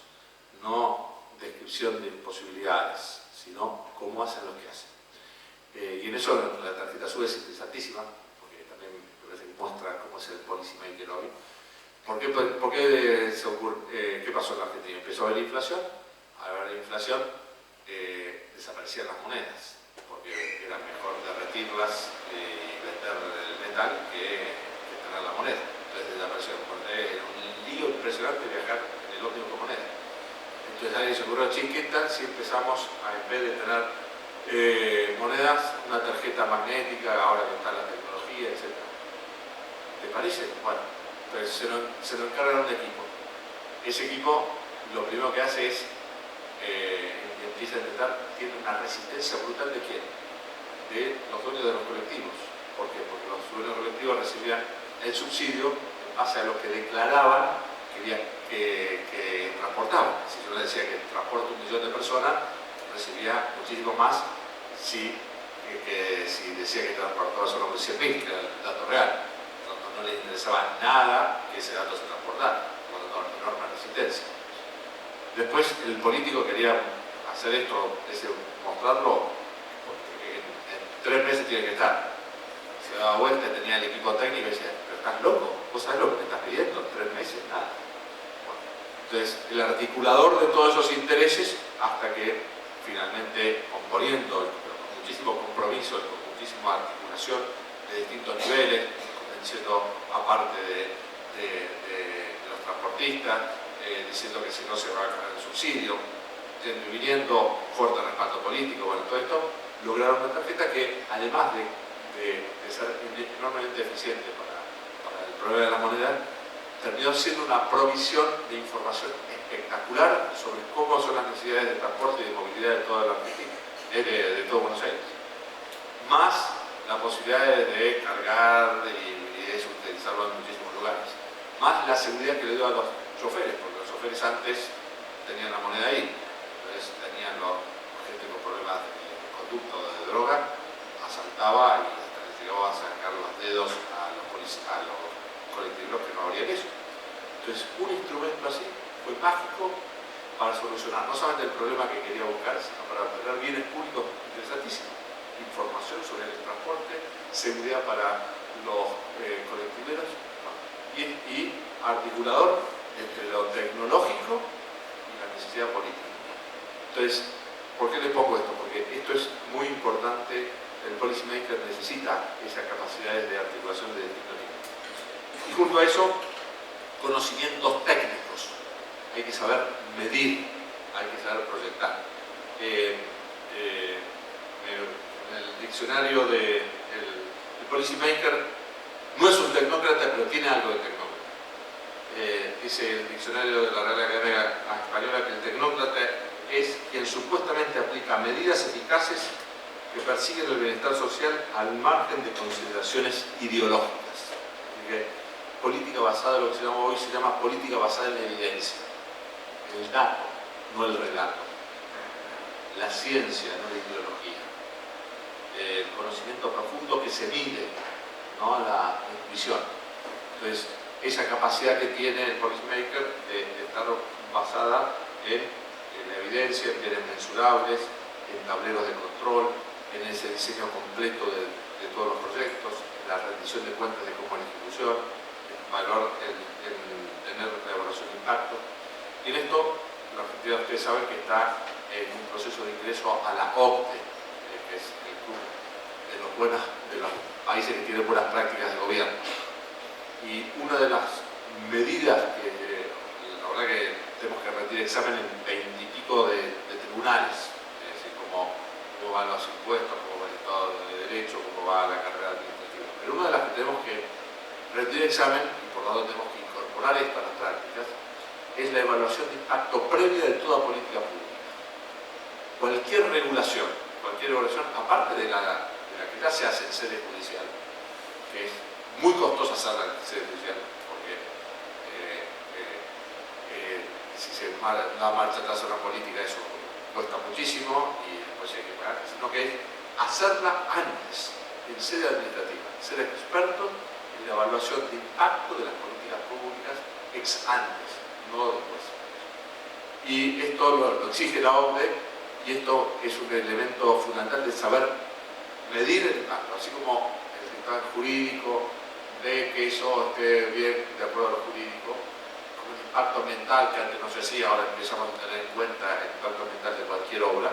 no descripción de posibilidades, sino cómo hacen los que hacen. Y en eso la tarjeta SUBE es interesantísima, porque también muestra cómo es el policy maker hoy. ¿Por qué se ocurre, qué pasó en la Argentina? Empezó a haber inflación, al haber inflación desaparecían las monedas, porque era mejor derretirlas y vender el metal que tener la moneda. Entonces desapareció. Era un lío impresionante viajar en el ómnibus con moneda. Entonces alguien se ocurrió, ¿qué tal si empezamos a, en vez de tener monedas, una tarjeta magnética, ahora que está la tecnología, etc.? ¿Te parece? Bueno, entonces se lo encargan un equipo. Ese equipo lo primero que hace es empieza a intentar, tiene una resistencia brutal ¿de quién? De los dueños de los colectivos. ¿Por qué? Porque los dueños de los colectivos recibían el subsidio en base a lo que declaraban que transportaban. Si yo le decía que transporta 1 millón de personas, recibía muchísimo más si decía que transportaba solo 100.000, que era el dato real. No les interesaba nada que ese dato se transportara, con una enorme resistencia. Después el político quería hacer esto, mostrarlo, porque en 3 meses tiene que estar. Se daba vuelta, tenía el equipo técnico y decía, pero estás loco, vos sabés lo que me estás pidiendo, en 3 meses, nada. Bueno, entonces el articulador de todos esos intereses, hasta que finalmente, componiendo, con muchísimo compromiso y con muchísima articulación de distintos niveles, convenciendo aparte de los transportistas, diciendo que si no se va a ganar el subsidio, viniendo fuerte respaldo político, bueno, todo esto, lograron una tarjeta que, además de ser enormemente eficiente para el problema de la moneda, terminó siendo una provisión de información espectacular sobre cómo son las necesidades de transporte y de movilidad de toda la Argentina, de todo Buenos Aires. Más la posibilidad de cargar y de utilizarlo en muchísimos lugares. Más la seguridad que le dio a los choferes, porque los choferes antes tenían la moneda ahí. Entonces tenían gente con problemas de conducta o de droga, asaltaba y hasta les llegaba a sacar los dedos a los colectivos que no habrían eso. Entonces un instrumento así fue mágico para solucionar no solamente el problema que quería buscar, sino para obtener bienes públicos interesantísimos. Información sobre el transporte, seguridad para los colectiveros y articulador entre lo tecnológico y la necesidad política. Entonces, ¿por qué les pongo esto? Porque esto es muy importante. El policymaker necesita esas capacidades de articulación de distintos tipos. Y junto a eso, conocimientos técnicos. Hay que saber medir, hay que saber proyectar. En el diccionario del policymaker no es un tecnócrata, pero tiene algo de tecnócrata. Dice el diccionario de la Real Academia Española que el tecnócrata es quien supuestamente aplica medidas eficaces que persiguen el bienestar social al margen de consideraciones ideológicas. Así que política basada en lo que hoy se llama política basada en la evidencia. El dato, no el relato. La ciencia, no la ideología. El conocimiento profundo que se mide, no la intuición. Entonces, esa capacidad que tiene el policymaker de estar basada en la evidencia, en bienes mensurables, en tableros de control, en ese diseño completo de todos los proyectos, en la rendición de cuentas de cómo la institución, en valor, en tener la evaluación de impacto. Y en esto, la Argentina, ustedes saben que está en un proceso de ingreso a la OCDE, que es el club de los países que tienen buenas prácticas de gobierno. Y una de las medidas que, la verdad que tenemos que rendir examen en 20 y pico de tribunales, es decir, cómo van los impuestos, cómo va el Estado de Derecho, cómo va la carrera administrativa. Pero una de las que tenemos que rendir examen, y por lo tanto tenemos que incorporar esto a las prácticas, es la evaluación de impacto previa de toda política pública. Cualquier regulación, aparte de la que ya se hace en sede judicial, que es muy costosa hacerla en sede judicial, porque si se da marcha atrás a una política, eso cuesta muchísimo y después hay que pagar, sino que es hacerla antes, en sede administrativa, ser experto en la evaluación de impacto de las políticas públicas ex antes, no después. Y esto lo exige la OCDE, y esto es un elemento fundamental de saber medir el impacto, así como el sistema jurídico ve que eso esté bien de acuerdo a lo jurídico, como el impacto ambiental, que antes no se hacía, ahora empezamos a tener en cuenta el impacto ambiental de cualquier obra.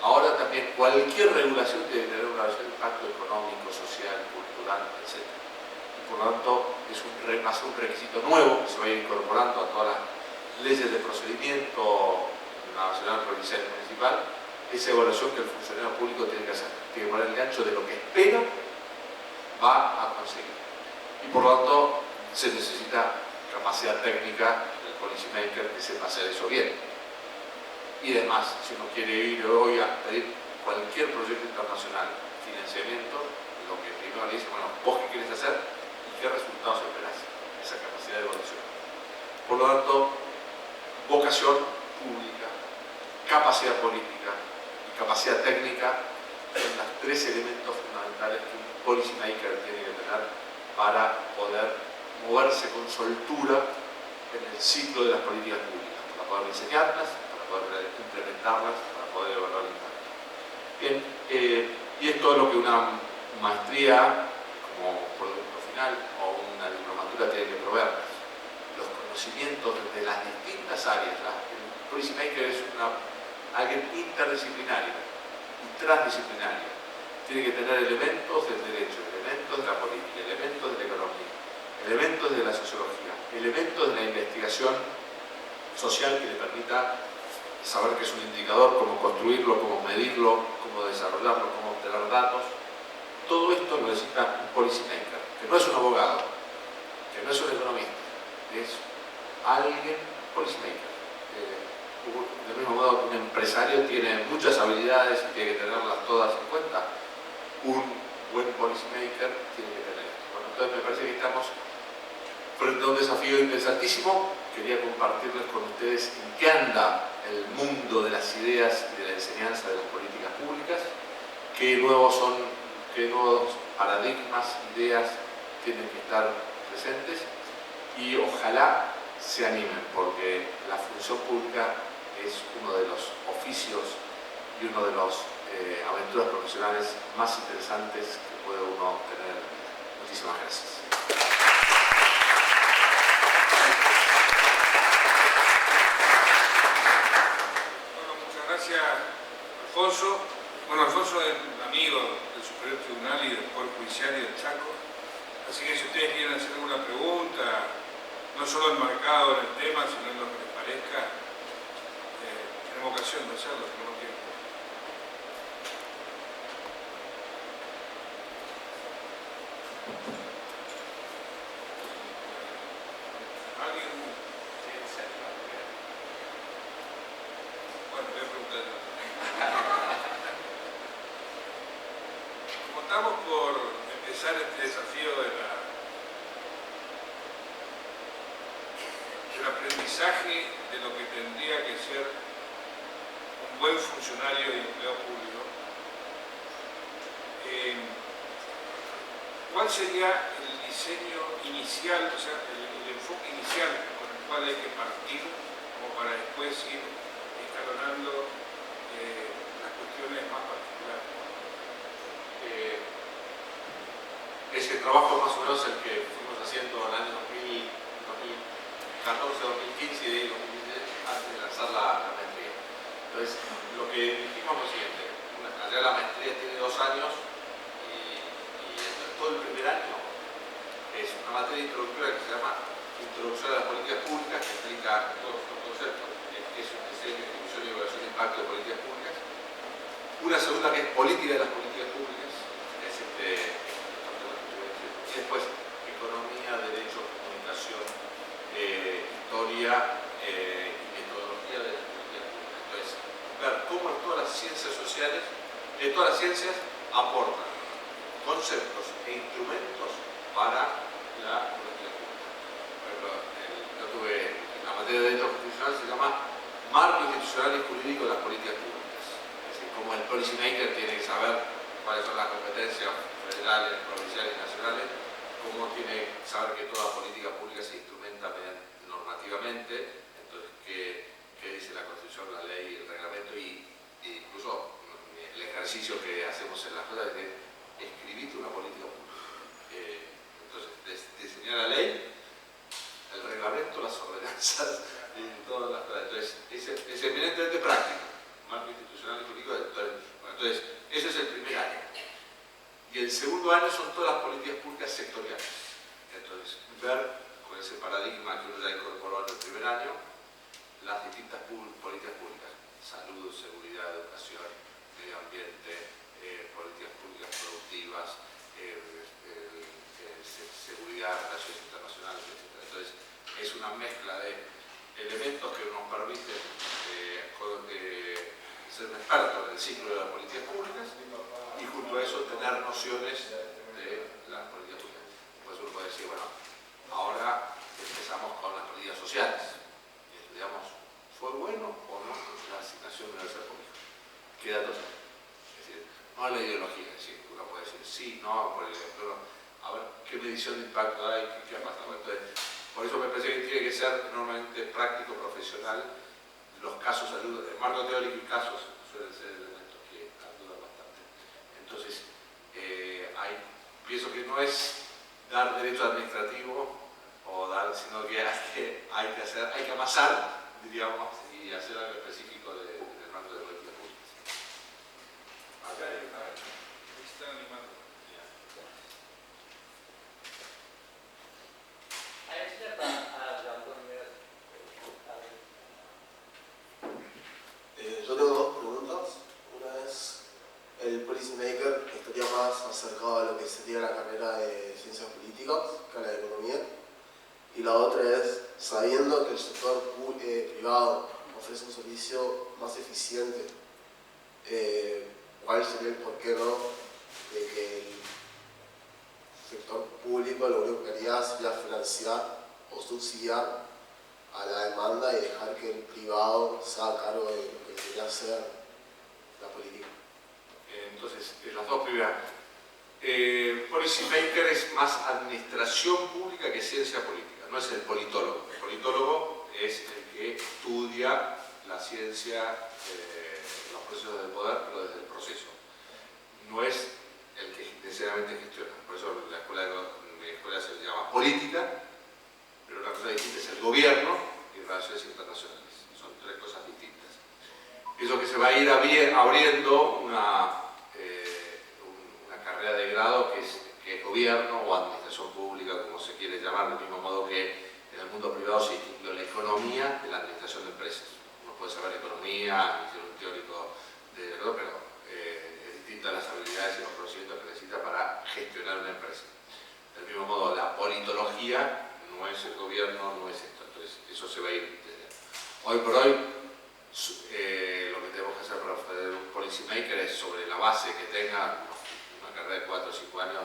Ahora también cualquier regulación tiene que tener una evaluación de impacto económico, social, cultural, etc. Y por lo tanto es un requisito nuevo que se va a ir incorporando a todas las leyes de procedimiento nacional, provincial y municipal, esa evaluación que el funcionario público tiene que hacer, tiene que poner el gancho de lo que espera va a conseguir. Y por lo tanto se necesita capacidad técnica del policymaker que sepa hacer eso bien. Y además, si uno quiere ir hoy a pedir cualquier proyecto internacional, financiamiento, lo que primero le dice, bueno, vos qué querés hacer y qué resultados esperás, esa capacidad de evaluación. Por lo tanto, vocación pública, capacidad política y capacidad técnica son los tres elementos fundamentales que un policymaker tiene que tener para poder moverse con soltura en el ciclo de las políticas públicas, para poder diseñarlas, para poder implementarlas, para poder evaluar el impacto. Bien, y esto es lo que una maestría como producto final o una diplomatura tiene que proveer. Los conocimientos de las distintas áreas. El policymaker es alguien interdisciplinario y transdisciplinario. Tiene que tener elementos del derecho, elementos de la política, elementos de la economía, elementos de la sociología, elementos de la investigación social que le permita saber qué es un indicador, cómo construirlo, cómo medirlo, cómo desarrollarlo, cómo obtener datos. Todo esto lo necesita un policymaker, que no es un abogado, que no es un economista, es alguien policymaker. Del mismo modo que un empresario tiene muchas habilidades y tiene que tenerlas todas en cuenta, un buen policymaker tiene que tener esto. Bueno, entonces me parece que estamos frente a un desafío interesantísimo. Quería compartirles con ustedes en qué anda el mundo de las ideas y de la enseñanza de las políticas públicas, qué nuevos paradigmas, ideas tienen que estar presentes, y ojalá se animen, porque la función pública es uno de los oficios y uno de los aventuras profesionales más interesantes que puede uno tener. Muchísimas gracias. Bueno, muchas gracias. gracias, Alfonso. Bueno, Alfonso es amigo del Superior Tribunal y del Poder Judicial y del Chaco, así que si ustedes quieren hacer alguna pregunta, no solo enmarcado en el tema, sino en lo que les parezca, tenemos ocasión de hacerlo, tenemos tiempo. ¿Alguien? Bueno, voy a preguntar yo. Como estamos por empezar este desafío del aprendizaje de lo que tendría que ser un buen funcionario y empleado público, ¿cuál sería el diseño inicial, o sea, el enfoque inicial con el cual hay que partir como para después ir escalonando las cuestiones más particulares? Ese trabajo más o menos el que fuimos haciendo en el año 2014, 2015 y 2016 antes de lanzar la maestría. Entonces, lo que dijimos fue lo siguiente: allá la maestría tiene 2 años y todo el primer año es una materia introductoria que se llama Introducción a las Políticas Públicas, que explica todos los conceptos, que es un diseño, distribución y evaluación de impacto de políticas públicas. Una segunda que es Política de las Políticas Públicas, es y después Economía, Derecho, Comunicación, Historia y Metodología de las Políticas Públicas. Entonces, ver cómo todas las ciencias sociales, todas las ciencias aportan conceptos e instrumentos para la política pública. Por ejemplo, yo tuve la materia de Derecho Constitucional, se llama Marco Institucional y Jurídico de las Políticas Públicas. Es decir, como el policy maker tiene que saber cuáles son las competencias federales, provinciales y nacionales, cómo tiene que saber que toda política pública se instrumenta normativamente, entonces qué dice la Constitución, la ley, el reglamento y incluso el ejercicio que hacemos en las cosas de escribir una política pública. Entonces, diseñar la ley, el reglamento, las ordenanzas, todas las cosas. Entonces, es eminentemente práctico, marco institucional y jurídico. Entonces, ese es el primer año. Y el segundo año son todas las políticas públicas sectoriales. Entonces, ver con ese paradigma que uno ya incorporó en el primer año, las distintas políticas públicas: salud, seguridad, educación, medio ambiente, políticas públicas productivas, seguridad, relaciones internacionales, etc. Entonces, es una mezcla de elementos que nos permiten ser un experto en el ciclo de las políticas públicas y junto a eso tener nociones de las políticas públicas. Pues uno puede decir, bueno, ahora empezamos con las políticas sociales y estudiamos, ¿fue bueno o no la asignación universal pública? ¿Qué datos hay? Es decir, no la ideología, es decir, uno puede decir sí, no, por ejemplo, a ver qué medición de impacto hay, qué ha pasado. Entonces, por eso me parece que tiene que ser enormemente práctico, profesional. Los casos ayudan, el marco teórico y casos suelen ser elementos que ayudan bastante. Entonces, pienso que no es dar derecho administrativo sino que hay que amasar, diríamos, y hacer algo específico del marco de políticas públicas. Acá hay una vez. Están animando. Yo tengo 2 preguntas. Una es, el policy maker estaría más acercado a lo que sería la carrera de ciencias políticas que a la de economía. Y la otra es, sabiendo que el sector privado ofrece un servicio más eficiente, ¿cuál sería el por qué no de que el sector público lo único que haría sería financiar o subsidiar a la demanda y dejar que el privado se haga cargo de lo que debería ser la política? Entonces, las dos primeras. Policy maker es más administración pública que ciencia política, no es el politólogo. El politólogo es el que estudia la ciencia, los procesos del poder, pero desde el proceso. No es el que necesariamente gestiona. Por eso mi escuela se llama política, pero la cosa distinta es el gobierno y relaciones internacionales. Son 3 cosas distintas. Pienso que se va a ir abriendo una carrera de grado que es gobierno o administración pública, como se quiere llamar, del mismo modo que en el mundo privado se distinguió la economía de la administración de empresas. Uno puede saber economía y ser un teórico pero es distinta las habilidades y los conocimientos que necesita para gestionar una empresa. Del mismo modo, la politología no es el gobierno, no es esto. Entonces, eso se va a ir entendiendo. Hoy por hoy, lo que tenemos que hacer para ofrecer un policy maker es, sobre la base que tenga una carrera de 4 o 5 años,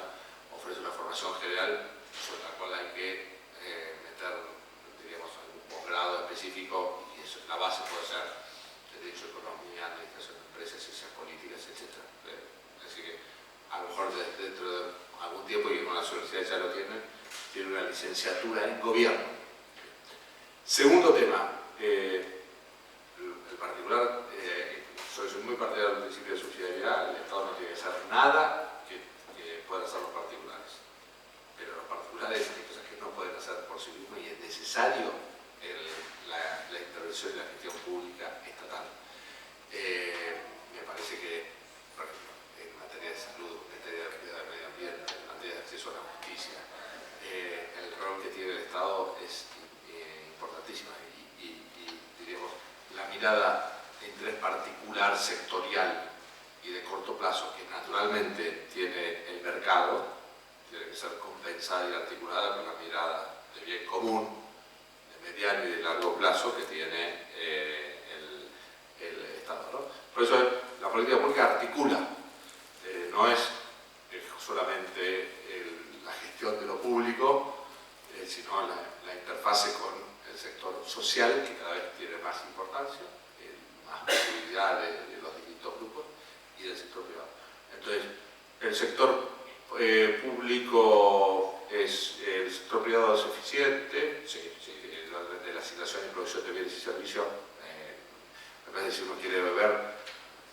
ofrece una formación general sobre la cual hay que meter, diríamos, algún posgrado específico, y eso, la base puede ser derecho, economía, administración de empresas, ciencias políticas, etc. Así que a lo mejor dentro de algún tiempo, y con las universidades ya lo tiene una licenciatura en gobierno. Segundo tema, el particular, soy muy partidario del principio de subsidiariedad. El Estado no tiene que hacer nada que puedan hacer los particulares, pero los particulares hay cosas que no pueden hacer por sí mismos y es necesario la intervención de la gestión pública estatal. Me parece que, por ejemplo, en materia de salud, en materia de medio ambiente, en materia de acceso a la justicia, el rol que tiene el Estado es importantísimo y diríamos, la mirada de interés particular, sectorial y de corto plazo, que naturalmente tiene el mercado, tiene que ser compensada y articulada con la mirada de bien común, de mediano y de largo plazo que tiene el Estado, ¿no? Por eso la política pública articula, no es solamente la gestión de lo público, sino la interfase con el sector social, que cada vez tiene más importancia, más posibilidad de los distintos grupos, y del sector privado. Entonces, el sector público el sector privado es eficiente, de la asignación y producción de bienes y servicios. Me parece que si uno quiere ver,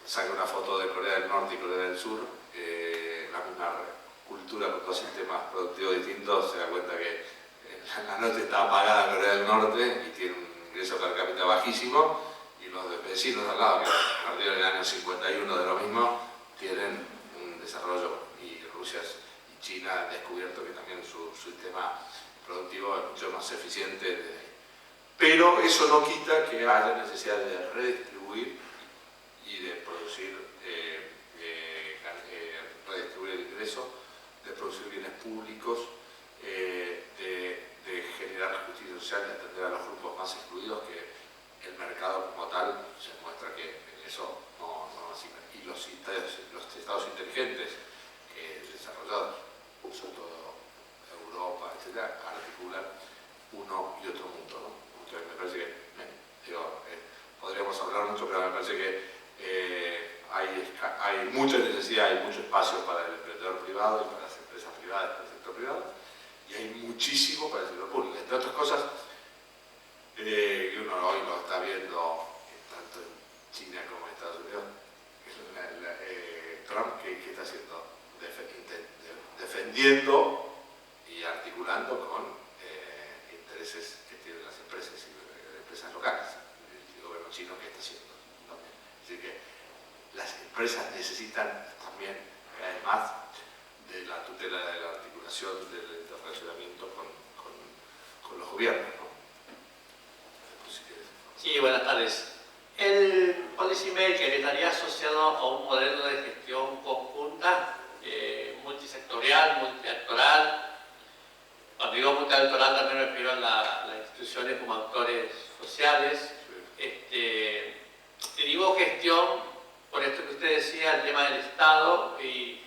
saca una foto de Corea del Norte y Corea del Sur, la misma cultura con dos sistemas productivos distintos, se da cuenta que la noche está apagada en Corea del Norte y tiene un ingreso per cápita bajísimo, y los vecinos al lado, que partieron en el año 51 de lo mismo, tienen un desarrollo, y Rusia y China han descubierto que también su sistema productivo es mucho más eficiente. Pero eso no quita que haya necesidad de redistribuir y de producir, redistribuir el ingreso, de producir bienes públicos, de generar justicia social, de atender a los grupos más excluidos, que el mercado como tal se muestra que en eso no asigna. Y los estados inteligentes desarrollados, sobre todo Europa, etc., articulan uno y otro mundo, ¿no? Entonces me parece que, podríamos hablar mucho, pero me parece que hay mucha necesidad, hay mucho espacio para el emprendedor privado y para las empresas privadas, para el sector privado, y hay muchísimo para el sector público. Entre otras cosas, que uno hoy lo está viendo tanto en China como en Estados Unidos, Trump, ¿qué está haciendo? Defendiendo y articulando con intereses que tienen las empresas y empresas locales. El gobierno chino, ¿qué está haciendo? También. Es decir, que las empresas necesitan también, además de la tutela de la articulación del interrelacionamiento con los gobiernos, ¿no? Sí, buenas tardes. El policy maker estaría asociado a un modelo de gestión conjunta, multisectorial, multiactoral. Cuando digo multiactoral también me refiero a las instituciones como actores sociales. Digo gestión por esto que usted decía, el tema del Estado, y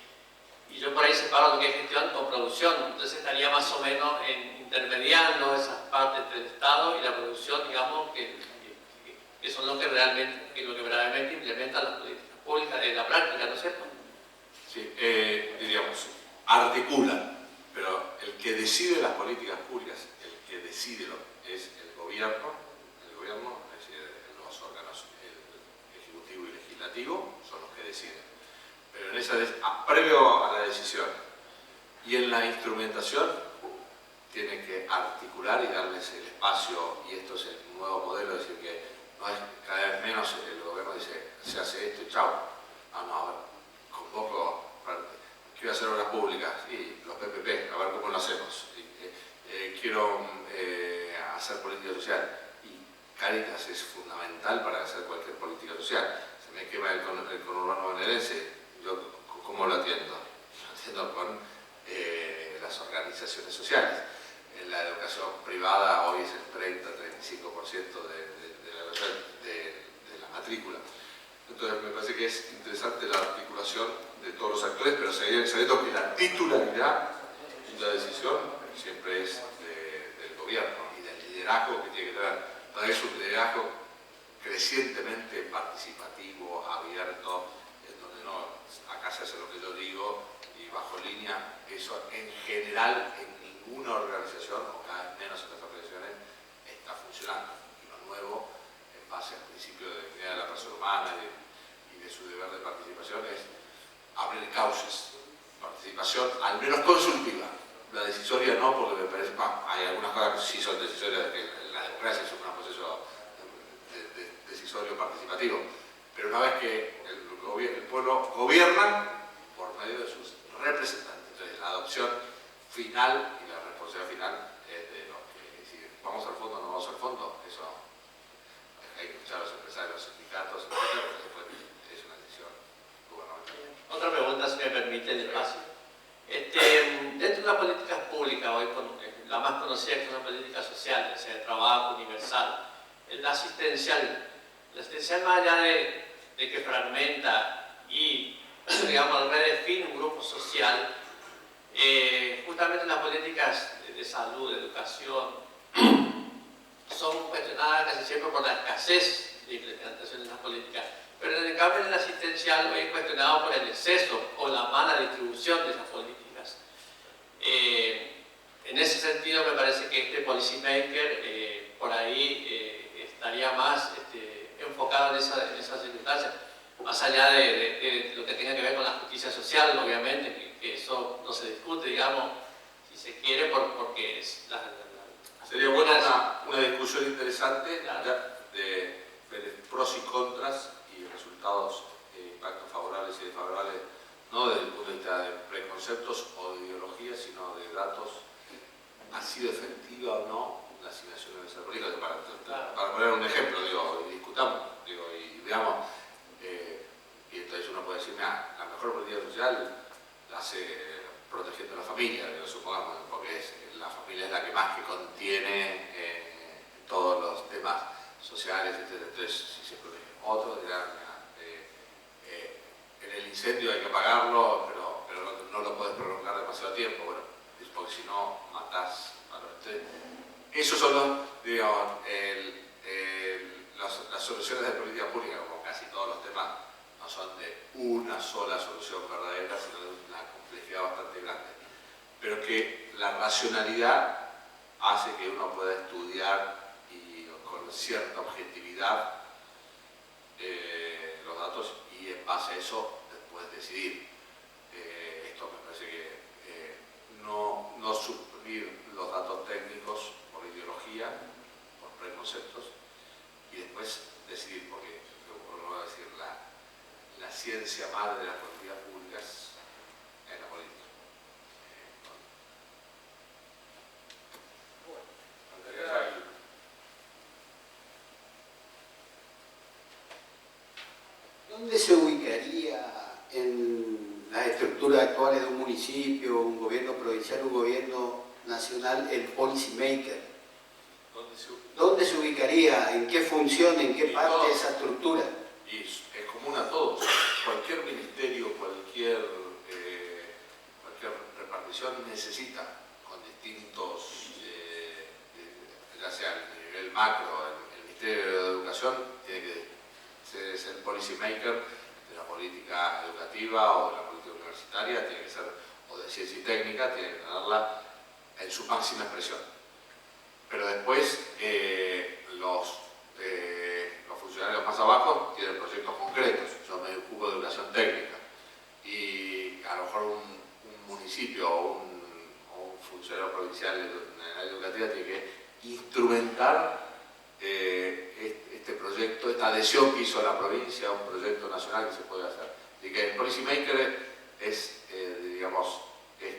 yo por ahí separo lo que es gestión con producción. Entonces estaría más o menos intermediando esas partes del Estado y la producción, digamos, que son lo que verdaderamente implementan las políticas públicas en la práctica, ¿no es cierto? Sí, diríamos, articulan, pero el que decide las políticas públicas, el que decide es el gobierno, es decir, los órganos, el ejecutivo y legislativo, son los que deciden. Pero en previo a la decisión y en la instrumentación, tienen que articular y darles el espacio, y esto es el nuevo modelo, es decir, que no es cada vez menos, el gobierno dice, chao. No, a ver, convoco, quiero hacer obras públicas, y los PPP, a ver cómo lo hacemos. Quiero hacer política social, y Cáritas es fundamental para hacer cualquier política social. Se me quema el conurbano bonaerense, ¿yo cómo lo atiendo? Lo atiendo con las organizaciones sociales. En la educación privada hoy es el 30-35% de la matrícula. Entonces me parece que es interesante la articulación de todos los actores, pero sabiendo que la titularidad de la decisión siempre es del gobierno y del liderazgo que tiene que tener. Para eso un liderazgo crecientemente participativo, abierto, en donde no, acá se hace lo que yo digo y bajo línea, eso en general en ninguna organización, o cada vez menos en las organizaciones, está funcionando. Y lo nuevo, en base al principio de dignidad de la persona humana y de su deber de participación, es abrir cauces, participación al menos consultiva. La decisoria no, porque me parece, hay algunas cosas que sí son decisorias, que la democracia es un proceso decisorio participativo, pero una vez que el pueblo gobierna por medio de sus representantes, entonces la adopción final y la responsabilidad final es de los que deciden. ¿Vamos al fondo o no vamos al fondo? Eso hay que escuchar a los empresarios, los sindicatos, pero después es una decisión gubernamental. Otra pregunta, si me permite, el espacio. Dentro de las políticas públicas, hoy la más conocida que es una política social, o sea, de trabajo universal, la asistencial. La asistencial, más allá de que fragmenta y, digamos, redefine un grupo social, justamente las políticas de salud, de educación, son cuestionadas casi siempre por la escasez de implementación de las políticas. Pero en el cambio del asistencial hoy es cuestionado por el exceso o la mala distribución de esas políticas. En ese sentido me parece que este policymaker por ahí estaría más enfocado en esas circunstancias, más allá de lo que tenga que ver con la justicia social, obviamente, que eso no se discute, digamos, si se quiere, porque es Sería buena una discusión interesante, claro, de pros y contras y resultados, impactos favorables y desfavorables, no desde el punto de vista de preconceptos o de ideología, sino de datos. ¿Ha sido efectiva o no la asignación de esa política? Para poner un ejemplo, y discutamos, y veamos, y entonces uno puede decir, mira, la mejor política social la hace protegiendo a la familia, supongamos, porque la familia es la que más que contiene todos los temas sociales, etc. Entonces, si se protege. Otros dirán, en el incendio hay que apagarlo, pero no lo puedes prolongar demasiado tiempo, bueno, porque si no matás a los... Esos son los, digamos, las soluciones de política pública, como casi todos los temas, no son de una sola solución verdadera, sino de una complejidad bastante grande. Pero que la racionalidad hace que uno pueda estudiar y con cierta objetividad los datos y en base a eso después decidir. Esto me parece que no suplir los datos técnicos por ideología, por preconceptos, y después decidir, porque, como voy a decir, la ciencia madre de las políticas públicas es la política. ¿Dónde se ubicaría en las estructuras actuales de un municipio, un gobierno provincial, un gobierno nacional, el policymaker? ¿Dónde se ubicaría? ¿En qué función? ¿En qué parte de esa estructura? Y es común a todos. Cualquier ministerio, cualquier repartición necesita, con distintos, ya sea a nivel macro, el Ministerio de Educación tiene que es el policy maker de la política educativa o de la política universitaria, tiene que ser, o de ciencia y técnica, tiene que tenerla en su máxima expresión. Pero después los funcionarios más abajo tienen proyectos concretos. Yo me ocupo de educación técnica y a lo mejor un municipio o un funcionario provincial en la educativa tiene que instrumentar este proyecto proyecto, esta adhesión que hizo la provincia a un proyecto nacional que se puede hacer. Así que el Policy Maker es, digamos, es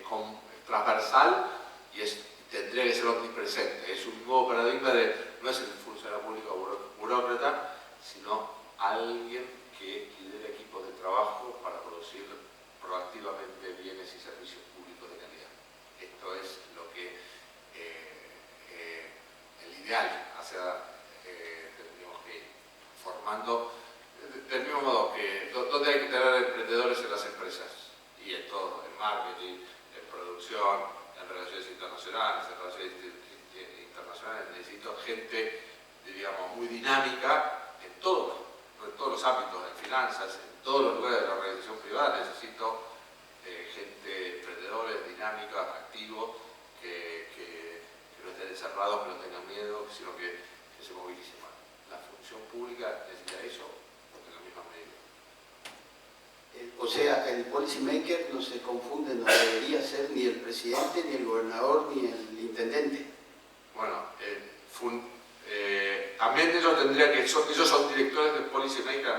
transversal y tendría que ser omnipresente. Es un nuevo paradigma de no es el funcionario público o burócrata, sino alguien que lidera equipos de trabajo para producir proactivamente bienes y servicios públicos de calidad. Esto es lo que el ideal tendríamos que ir formando del mismo modo que donde hay que tener emprendedores en las empresas y en todo, en marketing, en producción, en relaciones internacionales, necesito gente, diríamos, muy dinámica en todos los ámbitos, en finanzas, en todos los lugares de la organización privada. Necesito gente, emprendedores, dinámicos, activos, que no estén encerrados, que no tengan miedo, sino que se movilicen más. La función pública necesita eso en la misma medida. O sea, el policy maker no se confunde, no debería ser ni el presidente, ni el gobernador, ni el intendente. Bueno, también ellos tendrían que, ellos son directores del policy maker a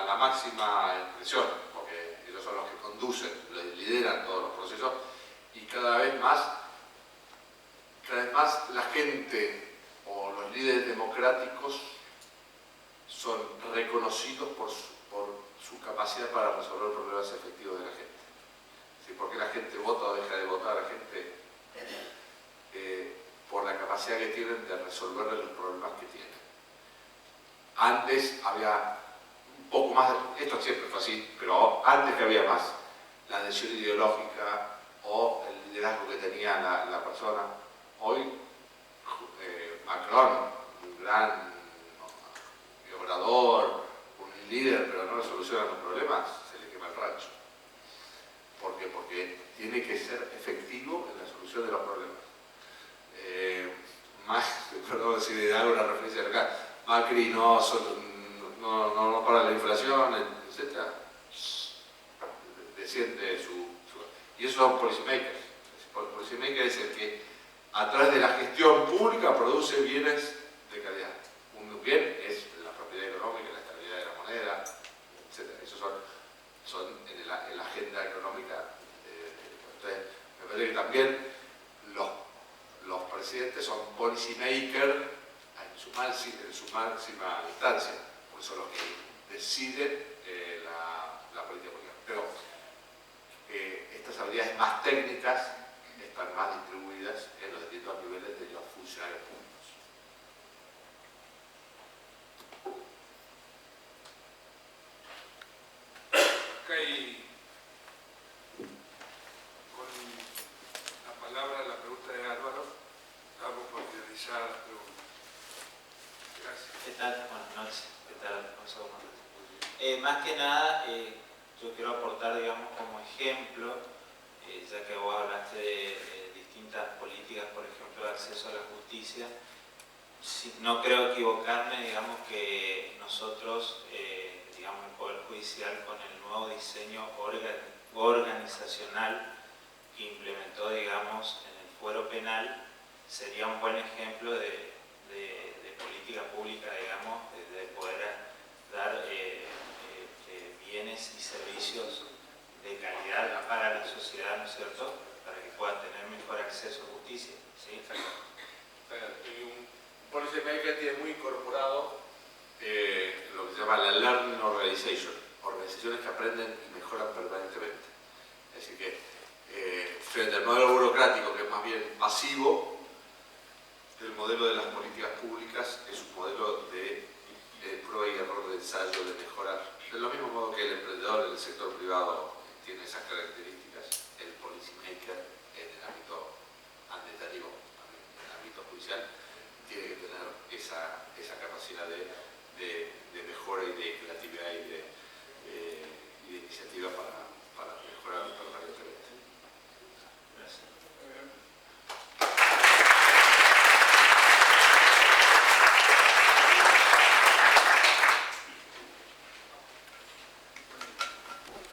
la máxima expresión, porque ellos son los que conducen, lideran todos los procesos, y cada vez más la gente o los líderes democráticos son reconocidos por su capacidad para resolver problemas efectivos de la gente. ¿Sí? ¿Por qué la gente vota o deja de votar? La gente por la capacidad que tienen de resolver los problemas que tienen. Antes había un poco más, esto siempre fue así, pero antes que había más, la adhesión ideológica o el liderazgo que tenía la persona. Hoy Macron, un gran orador, un líder, pero no le soluciona los problemas, se le quema el rancho. ¿Por qué? Porque tiene que ser efectivo en la solución de los problemas. Perdón si hago una referencia de acá, Macri no para la inflación, etc. Desciende y eso es un policy maker. El policy maker es el que a través de la gestión pública produce bienes de calidad. Un bien es la propiedad económica, la estabilidad de la moneda, etc. Esos son en la agenda económica. Entonces, me parece que también los presidentes son policy maker en su máxima instancia, porque son los que deciden la política pública. Pero estas habilidades más técnicas están más distribuidas en los distintos niveles de los funcionarios públicos. Ok. Con la palabra, la pregunta de Álvaro, vamos por finalizar las preguntas. Gracias. ¿Qué tal? Buenas noches. ¿Qué tal, profesor? Más que nada, yo quiero aportar, digamos, como ejemplo, ya que vos hablaste de distintas políticas, por ejemplo, de acceso a la justicia. No creo equivocarme, digamos, que nosotros, digamos, el Poder Judicial, con el nuevo diseño organizacional que implementó, digamos, en el fuero penal, sería un buen ejemplo de política pública, digamos, de poder dar bienes y servicios de calidad para la sociedad, ¿no es cierto?, para que pueda tener mejor acceso a justicia. ¿Sí? Y un policy maker tiene muy incorporado lo que se llama la learning organization, organizaciones que aprenden y mejoran permanentemente. Es decir que frente al modelo burocrático, que es más bien pasivo, el modelo de las políticas públicas es un modelo de prueba y error, de ensayo, de mejorar. De lo mismo modo que el emprendedor en el sector privado tiene esas características, el policy maker en el ámbito administrativo, en el ámbito judicial, tiene que tener esa capacidad de mejora y de creatividad y de